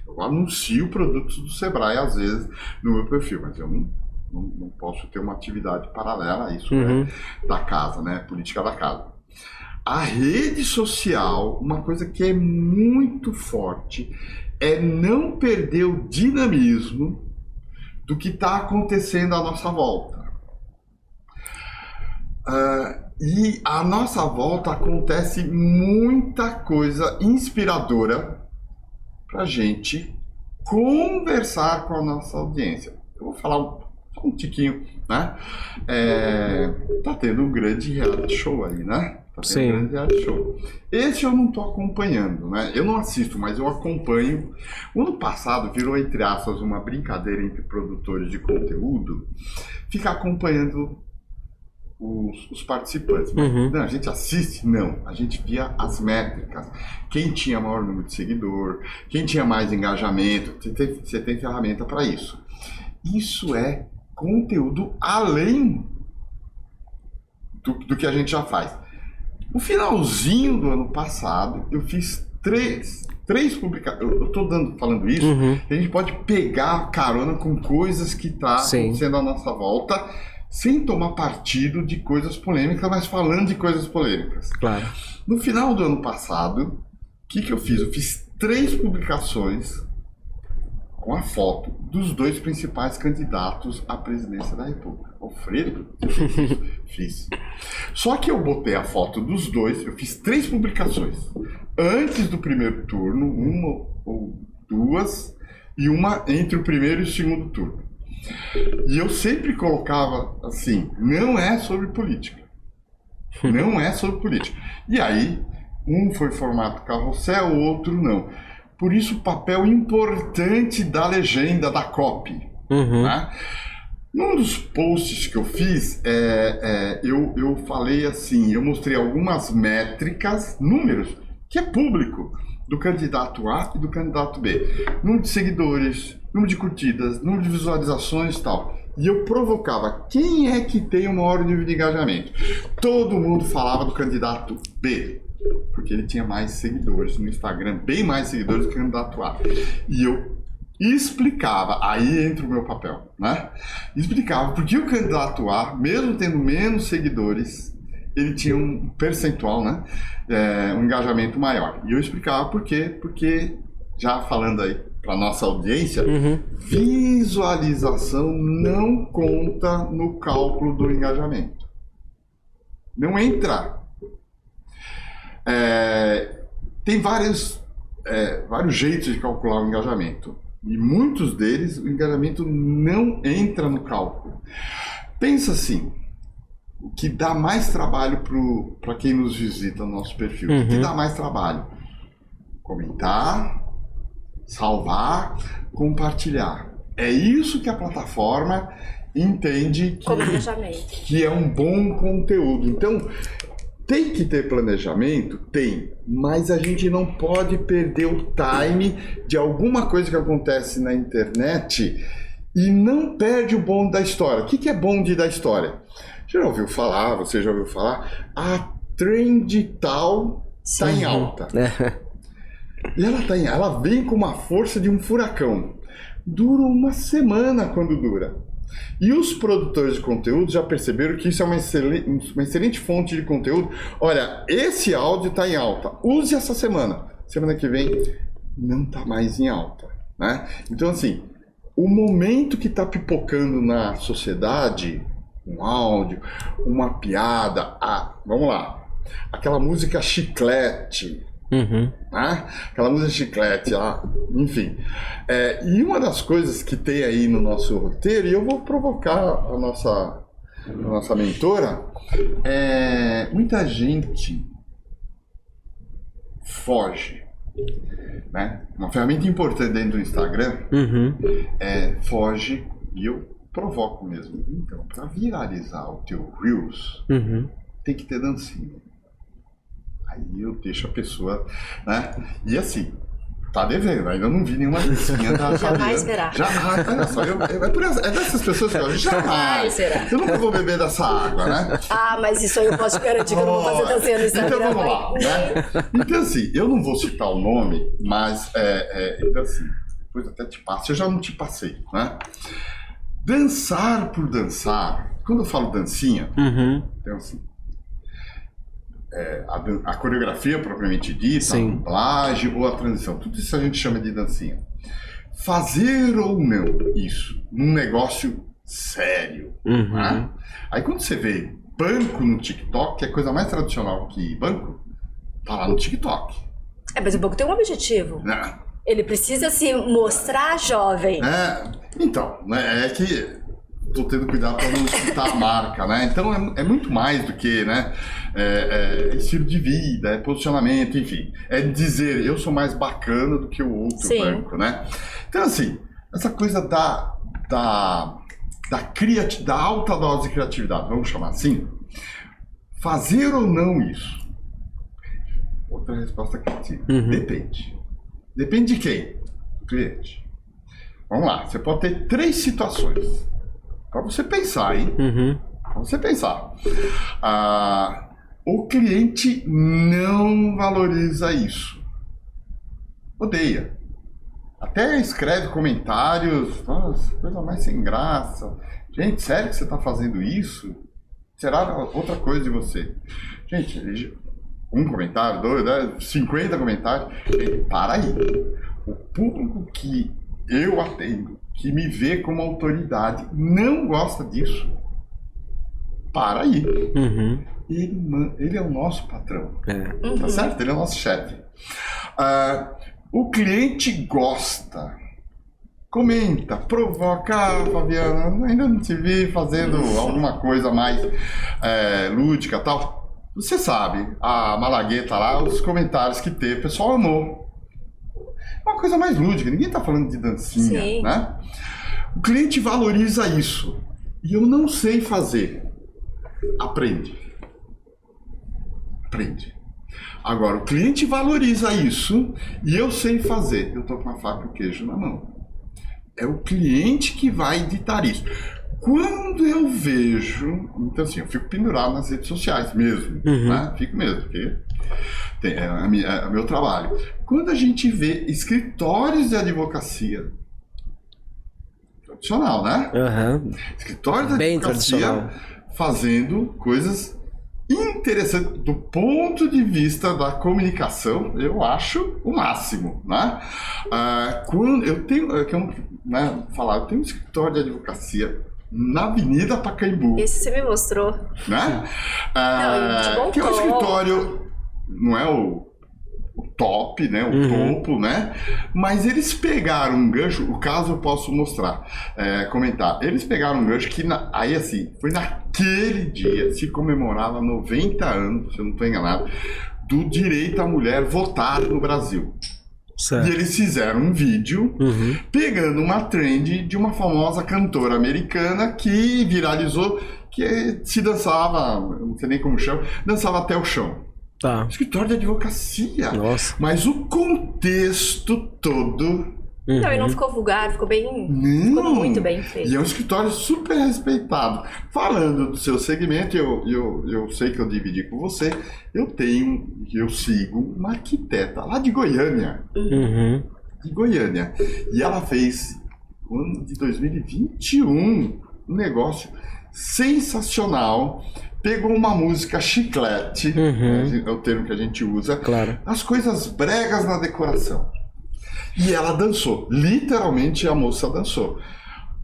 Eu anuncio produtos do Sebrae, às vezes, no meu perfil, mas eu não posso ter uma atividade paralela a isso, né, da casa, né, política da casa. A rede social, uma coisa que é muito forte, é não perder o dinamismo do que está acontecendo à nossa volta. E à nossa volta acontece muita coisa inspiradora para a gente conversar com a nossa audiência. Eu vou falar só um tiquinho, né? Tá tendo um grande reality show aí, né? Tá tendo um grande reality show. Esse eu não tô acompanhando, né? Eu não assisto, mas eu acompanho. O ano passado virou, entre aspas, uma brincadeira entre produtores de conteúdo ficar acompanhando os participantes. Mas, não, a gente assiste? Não. A gente via as métricas. Quem tinha maior número de seguidor, quem tinha mais engajamento. Você tem ferramenta para isso. Isso é conteúdo além do que a gente já faz. No finalzinho do ano passado, eu fiz três publicações. Eu estou falando isso, a gente pode pegar carona com coisas que tá acontecendo à nossa volta, sem tomar partido de coisas polêmicas, mas falando de coisas polêmicas. Claro. No final do ano passado, o que eu fiz? Eu fiz 3 publicações com a foto dos 2 principais candidatos à presidência da República. Alfredo, fiz. Só que eu botei a foto dos 2, eu fiz 3 publicações. Antes do primeiro turno, 1 ou 2, e uma entre o primeiro e o segundo turno. E eu sempre colocava assim, não é sobre política. Não é sobre política. E aí, um foi formato carrossel, o outro não. Por isso o papel importante da legenda, da copy. Né? Num dos posts que eu fiz, eu falei assim, eu mostrei algumas métricas, números, que é público, do candidato A e do candidato B. Número de seguidores, número de curtidas, número de visualizações e tal. E eu provocava, quem é que tem o maior nível de engajamento? Todo mundo falava do candidato B, porque ele tinha mais seguidores no Instagram, bem mais seguidores do que o candidato A. E eu explicava, aí entra o meu papel, né? Explicava porque o candidato A, mesmo tendo menos seguidores, ele tinha um percentual, né? Um engajamento maior. E eu explicava por quê, porque, já falando aí para nossa audiência, visualização não conta no cálculo do engajamento. Não entra. Tem vários jeitos de calcular o engajamento. E muitos deles, o engajamento não entra no cálculo. Pensa assim, o que dá mais trabalho para quem nos visita no nosso perfil? O que dá mais trabalho? Comentar, salvar, compartilhar. É isso que a plataforma entende que é um bom conteúdo. Então, tem que ter planejamento? Tem. Mas a gente não pode perder o time de alguma coisa que acontece na internet e não perde o bonde da história. O que é bonde da história? Você já ouviu falar? A trend tal está em alta. E ela vem com uma força de um furacão. Dura uma semana quando dura. E os produtores de conteúdo já perceberam que isso é uma excelente fonte de conteúdo. Olha, esse áudio está em alta. Use essa semana. Semana que vem não está mais em alta, né? Então, assim, o momento que está pipocando na sociedade, um áudio, uma piada, vamos lá, aquela música chiclete, né? Aquela música chiclete lá, enfim. E uma das coisas que tem aí no nosso roteiro, e eu vou provocar a nossa mentora, muita gente foge, né? Uma ferramenta importante dentro do Instagram foge, e eu provoco mesmo. Então, para viralizar o teu Reels, tem que ter dancinha. Aí eu deixo a pessoa, né? E assim, Tá devendo, ainda não vi nenhuma dancinha da Jamais Fabiana. verá. Jamais, olha só, é dessas pessoas que eu jamais será. Eu nunca vou beber dessa água, né? Ah, mas isso aí eu posso te garantir que eu não vou fazer dancinha no Instagram. Então vamos lá, né? Então assim, eu não vou citar o nome, mas então assim, depois até te passo, eu já não te passei, né? Dançar por dançar, quando eu falo dancinha, então assim, a coreografia propriamente dita, a dublagem ou a transição, tudo isso a gente chama de dancinha. Fazer ou não isso num negócio sério, né? Aí quando você vê banco no TikTok, que é a coisa mais tradicional que banco, tá lá no TikTok. Mas o banco tem um objetivo. Né? Ele precisa se mostrar jovem. Então, né, é que tô tendo cuidado para não escutar a marca, né? Então é muito mais do que, né? Estilo de vida, é posicionamento, enfim. É dizer, eu sou mais bacana do que o outro banco, né? Então, assim, essa coisa da alta dose de criatividade, vamos chamar assim, fazer ou não isso? Outra resposta criativa. Depende. Depende de quem? Do cliente. Vamos lá, você pode ter 3 situações. Para você pensar, hein? Para você pensar. O cliente não valoriza isso. Odeia. Até escreve comentários. Nossa, coisa mais sem graça. Gente, sério que você está fazendo isso? Será outra coisa de você? Gente, um comentário, 2, 50 comentários. Gente, para aí. O público que eu atendo, que me vê como autoridade, não gosta disso. Para aí. Ele é o nosso patrão. Tá certo? Ele é o nosso chefe. O cliente gosta. Comenta, provoca, Fabiana, ainda não te vi fazendo alguma coisa mais lúdica e tal. Você sabe, a Malagueta lá, os comentários que teve, o pessoal amou. Uma coisa mais lúdica, ninguém tá falando de dancinha, né? O cliente valoriza isso. E eu não sei fazer. Aprende. Agora, o cliente valoriza isso e eu sei fazer. Eu tô com a faca e o queijo na mão. É o cliente que vai editar isso. Quando eu vejo... Então, assim, eu fico pendurado nas redes sociais mesmo, né? Fico mesmo, porque é meu trabalho. Quando a gente vê escritórios de advocacia, tradicional, né? Escritórios de advocacia fazendo coisas interessantes do ponto de vista da comunicação, eu acho o máximo, né? Quando eu tenho um escritório de advocacia na Avenida Pacaembu. Esse você me mostrou. Né? Que é um escritório, não é o top, né? O topo, né? Mas eles pegaram um gancho, o caso eu posso mostrar, comentar. Eles pegaram um gancho que, aí assim, foi naquele dia, se comemorava 90 anos, se eu não estou enganado, do direito à mulher votar no Brasil. Certo. E eles fizeram um vídeo pegando uma trend de uma famosa cantora americana que viralizou, que se dançava, não sei nem como chama, dançava até o chão. Escritório de advocacia. Nossa. Mas o contexto todo... Não, e não ficou vulgar, ficou muito bem feito. E é um escritório super respeitado. Falando do seu segmento, eu sei que eu dividi com você, eu sigo uma arquiteta lá de Goiânia. De Goiânia. E ela fez, no ano de 2021, um negócio sensacional. Pegou uma música chiclete, é o termo que a gente usa, as coisas bregas na decoração. E ela dançou, literalmente a moça dançou.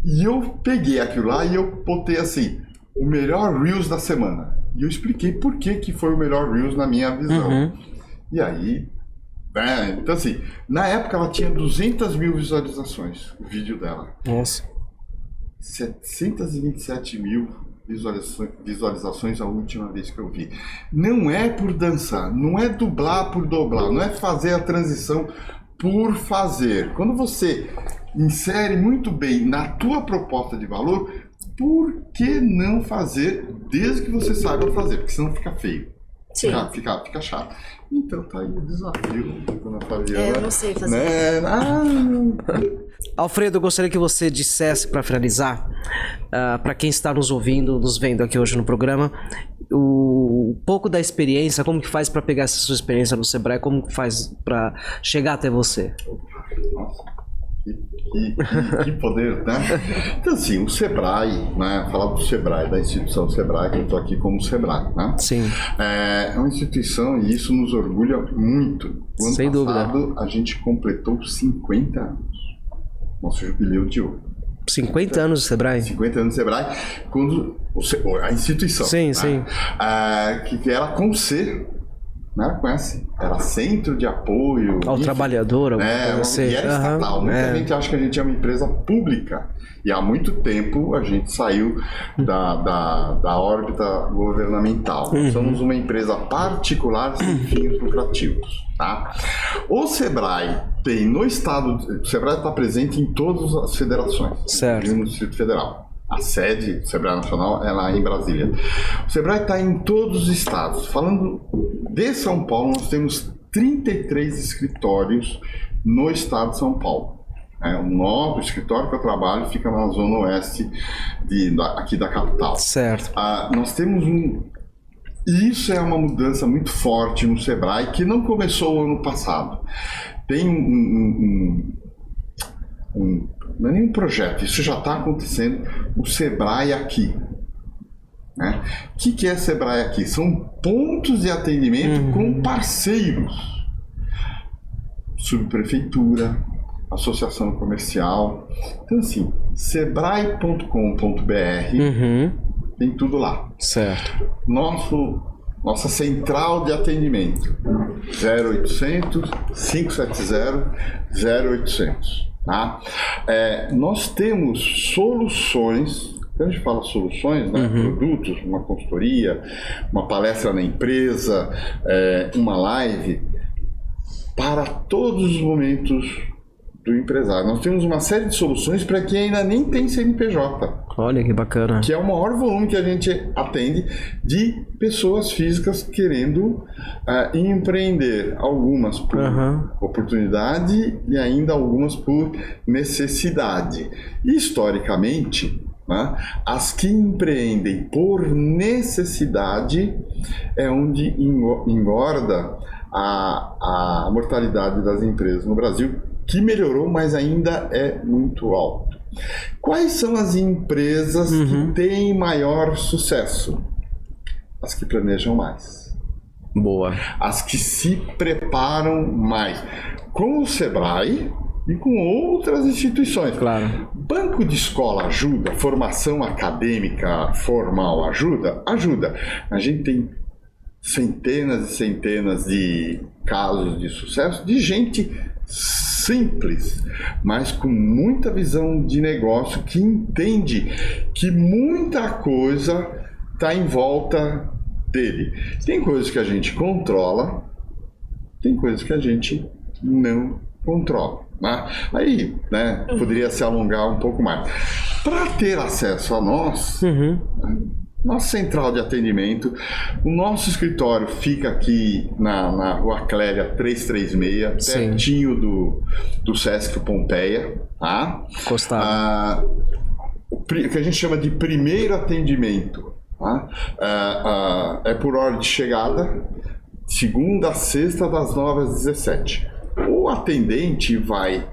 E eu peguei aquilo lá e eu botei assim, o melhor Reels da semana. E eu expliquei por que foi o melhor Reels na minha visão. E aí, então assim, na época ela tinha 200 mil visualizações, o vídeo dela. Nossa. 727 mil visualizações a última vez que eu vi. Não é por dançar, não é dublar por dobrar, não é fazer a transição por fazer. Quando você insere muito bem na tua proposta de valor, por que não fazer desde que você saiba fazer? Porque senão fica feio. Fica chato. Então tá aí o desafio, dona Fabiana. Eu não sei fazer. Né? Alfredo, eu gostaria que você dissesse, para finalizar, para quem está nos ouvindo, nos vendo aqui hoje no programa, um pouco da experiência, como que faz para pegar essa sua experiência no Sebrae, como que faz para chegar até você? Nossa. Que poder, né? Então, assim, o Sebrae, né? Falar do Sebrae, da instituição Sebrae, que eu estou aqui como Sebrae, né? Sim. É uma instituição e isso nos orgulha muito. O ano Sem passado, dúvida. a gente completou 50 anos. Nosso jubileu de ouro. 50 anos do Sebrae? 50 anos do Sebrae, quando a instituição. Sim, né? sim. Que era com C. Não conhece? Era Centro de Apoio Ao Trabalhador, alguma coisa assim. E era estatal. Muita gente acha que a gente é uma empresa pública. E há muito tempo a gente saiu da órbita governamental. Nós somos uma empresa particular sem fins lucrativos. Tá? O Sebrae tem no estado... O Sebrae está presente em todas as federações. Certo. No Distrito Federal. A sede do Sebrae Nacional é lá em Brasília. O Sebrae está em todos os estados. Falando de São Paulo, nós temos 33 escritórios no estado de São Paulo. O nosso escritório que eu trabalho fica na zona oeste aqui da capital. Certo. Nós temos isso é uma mudança muito forte no Sebrae, que não começou o ano passado. Tem não é nenhum projeto, isso já está acontecendo, o Sebrae Aqui. Né? O que é Sebrae Aqui? São pontos de atendimento com parceiros. Subprefeitura, associação comercial. Então, assim, sebrae.com.br tem tudo lá. Certo. Nossa central de atendimento, 0800 570 0800. Tá? Nós temos soluções, quando a gente fala soluções, né, produtos, uma consultoria, uma palestra na empresa, uma live, para todos os momentos do empresário. Nós temos uma série de soluções para quem ainda nem tem CNPJ. Olha que bacana. Que é o maior volume que a gente atende de pessoas físicas querendo empreender. Algumas por oportunidade e ainda algumas por necessidade. Historicamente, né, as que empreendem por necessidade é onde engorda a mortalidade das empresas no Brasil, que melhorou, mas ainda é muito alto. Quais são as empresas que têm maior sucesso? As que planejam mais. Boa. As que se preparam mais. Com o Sebrae e com outras instituições. Claro. Banco de escola ajuda? Formação acadêmica formal ajuda? Ajuda. A gente tem centenas e centenas de casos de sucesso de gente simples, mas com muita visão de negócio, que entende que muita coisa está em volta dele. Tem coisas que a gente controla, tem coisas que a gente não controla. Né? Aí, né, poderia se alongar um pouco mais. Para ter acesso a nós, nossa central de atendimento, o nosso escritório fica aqui na Rua Clélia 336, Sim. pertinho do Sesc Pompeia, tá? Encostado. O que a gente chama de primeiro atendimento, tá? É por hora de chegada, segunda a sexta, das 9 às 17. O atendente vai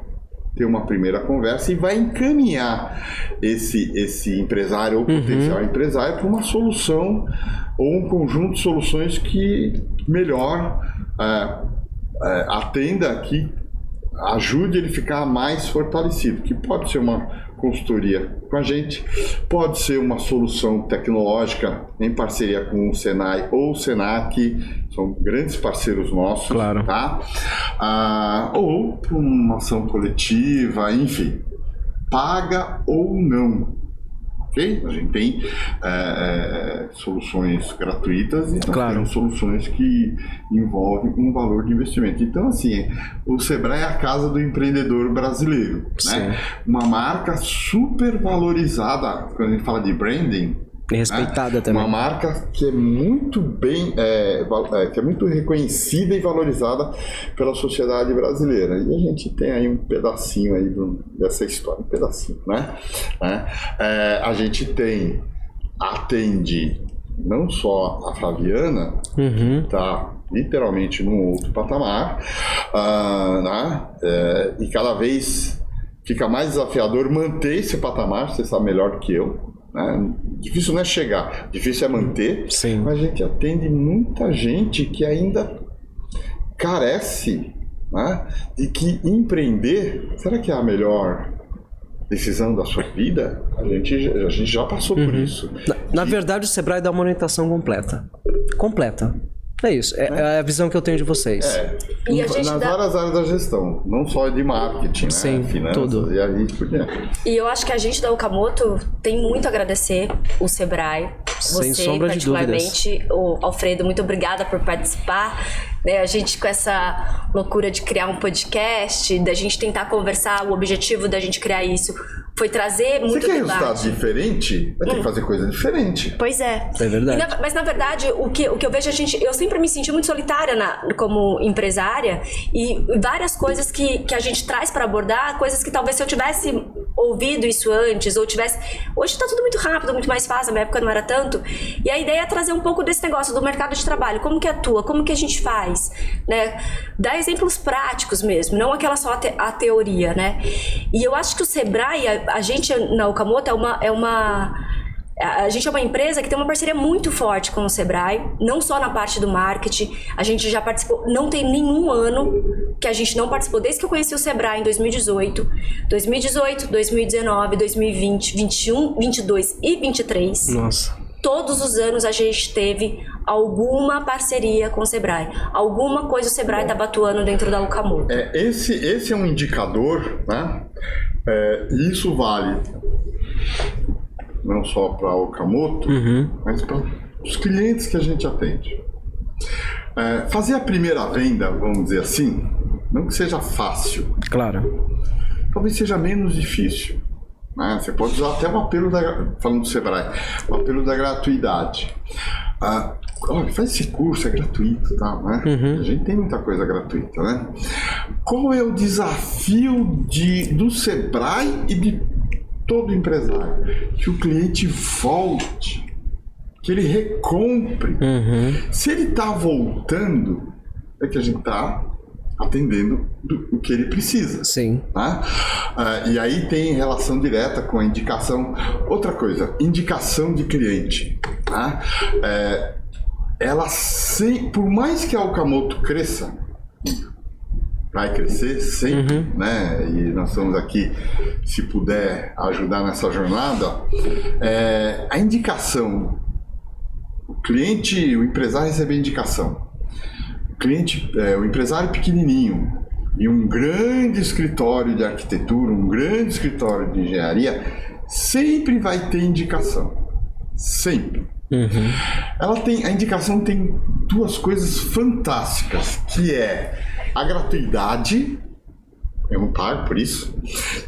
ter uma primeira conversa e vai encaminhar esse empresário ou potencial empresário para uma solução ou um conjunto de soluções que melhor atenda, que ajude ele a ficar mais fortalecido, que pode ser uma consultoria com a gente, pode ser uma solução tecnológica em parceria com o Senai ou o Senac, são grandes parceiros nossos, claro. Tá? Ou para uma ação coletiva, enfim, paga ou não. Okay? A gente tem soluções gratuitas e claro. temos soluções que envolvem um valor de investimento. Então, assim, o Sebrae é a casa do empreendedor brasileiro. Né? Uma marca super valorizada, quando a gente fala de branding, Respeitada também. Uma marca que é muito bem, que é muito reconhecida e valorizada pela sociedade brasileira. E a gente tem aí um pedacinho aí dessa história, um pedacinho, né? A gente atende não só a Flaviana, tá literalmente num outro patamar, né? E cada vez fica mais desafiador manter esse patamar, você sabe melhor do que eu. Né? Difícil não é chegar, difícil é manter. Sim. Mas a gente atende muita gente que ainda carece, né, de que empreender, será que é a melhor decisão da sua vida? A gente já passou por isso. Na verdade, o Sebrae dá uma orientação completa. É isso, é a visão que eu tenho de vocês. E a gente nas várias áreas da gestão, não só de marketing, sim, né? Finanças, tudo. E aí por diante. E eu acho que a gente da Okamoto tem muito a agradecer o Sebrae. Sem Você, sombra de particularmente, o Alfredo, muito obrigada por participar. Né? A gente com essa loucura de criar um podcast, da gente tentar conversar, o objetivo da gente criar isso foi trazer muito Você quer debate. resultado diferente? Vai ter que fazer coisa diferente. Pois é. É verdade. Mas na verdade, o que eu vejo, eu sempre me senti muito solitária como empresária, e várias coisas que a gente traz para abordar, coisas que talvez se eu tivesse ouvido isso antes, ou tivesse... Hoje tá tudo muito rápido, muito mais fácil, na minha época não era tanto. E a ideia é trazer um pouco desse negócio do mercado de trabalho, como que atua, como que a gente faz, né? Dar exemplos práticos mesmo, não aquela só a teoria, né? E eu acho que o Sebrae, a gente na Okamoto a gente é uma empresa que tem uma parceria muito forte com o Sebrae, não só na parte do marketing. A gente já participou, não tem nenhum ano que a gente não participou, desde que eu conheci o Sebrae em 2018, 2019, 2020, 21, 22 e 23. Nossa. Todos os anos a gente teve alguma parceria com o Sebrae. Alguma coisa o Sebrae estava atuando dentro da Okamoto. Esse é um indicador, né? Isso vale não só para a Okamoto, mas para os clientes que a gente atende. Fazer a primeira venda, vamos dizer assim, não que seja fácil. Claro. Talvez seja menos difícil. Né? Você pode usar até o apelo falando do Sebrae, o apelo da gratuidade. Olha, faz esse curso, é gratuito, tá? Né? A gente tem muita coisa gratuita, né? Qual é o desafio do Sebrae e de todo empresário? Que o cliente volte, que ele recompre. Se ele está voltando, é que a gente está atendendo o que ele precisa. Sim. Tá? E aí tem relação direta com a indicação. Outra coisa, indicação de cliente. Tá? Por mais que a Okamoto cresça, vai crescer sempre, né? E nós estamos aqui, se puder ajudar nessa jornada, a indicação, o cliente, o empresário receber indicação. O empresário pequenininho e um grande escritório de arquitetura, um grande escritório de engenharia, sempre vai ter indicação. Sempre. A indicação tem duas coisas fantásticas, que é a gratuidade, eu não pago por isso,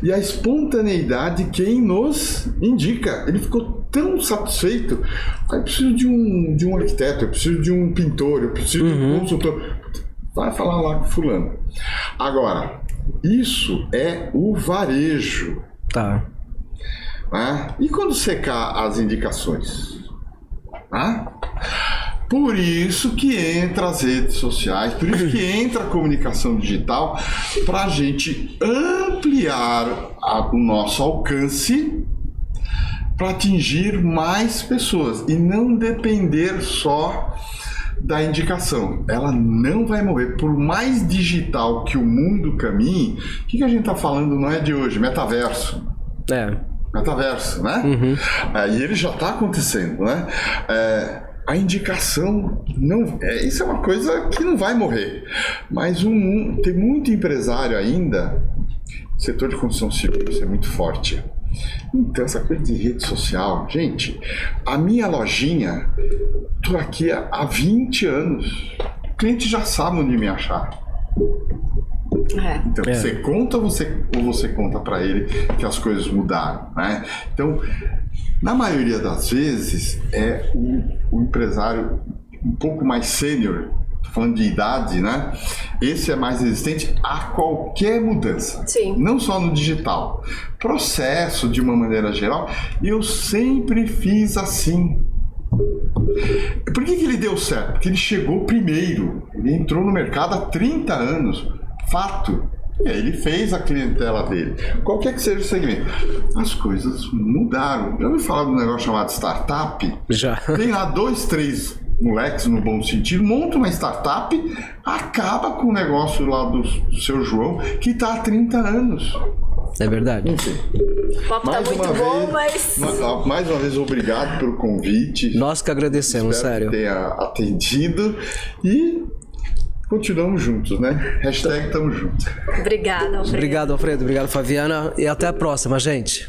e a espontaneidade quem nos indica. Ele ficou tão satisfeito. Eu preciso de um arquiteto, eu preciso de um pintor, eu preciso de um consultor. Vai falar lá com fulano. Agora, isso é o varejo. Tá. Né? E quando secar as indicações? Por isso que entra as redes sociais, por isso que entra a comunicação digital, para a gente ampliar o nosso alcance para atingir mais pessoas e não depender só da indicação. Ela não vai morrer. Por mais digital que o mundo caminhe, o que a gente está falando não é de hoje, metaverso. Metaverso, né? E ele já está acontecendo, né? A indicação, isso é uma coisa que não vai morrer. Mas tem muito empresário ainda, setor de construção civil, isso é muito forte. Então, essa coisa de rede social, gente, a minha lojinha, estou aqui há 20 anos, o cliente já sabe onde me achar. Então, você conta ou você conta para ele que as coisas mudaram, né? Então, Na maioria das vezes, é o empresário um pouco mais sênior, falando de idade, né? Esse é mais resistente a qualquer mudança. Sim. Não só no digital. Processo, de uma maneira geral, eu sempre fiz assim. Por que ele deu certo? Porque ele chegou primeiro. Ele entrou no mercado há 30 anos. Fato. E aí ele fez a clientela dele. Qualquer que seja o segmento. As coisas mudaram. Já ouviu falar de um negócio chamado startup? Já. Tem lá 2, 3 moleques, no bom sentido, monta uma startup, acaba com o negócio lá do seu João, que está há 30 anos. É verdade. Enfim. O papo tá muito bom, mas... Mais uma vez, obrigado pelo convite. Nós que agradecemos, Espero sério. que tenha atendido e continuamos juntos, né? #tamo junto. Obrigada, Alfredo. Obrigado, Alfredo. Obrigado, Fabiana. E até a próxima, gente.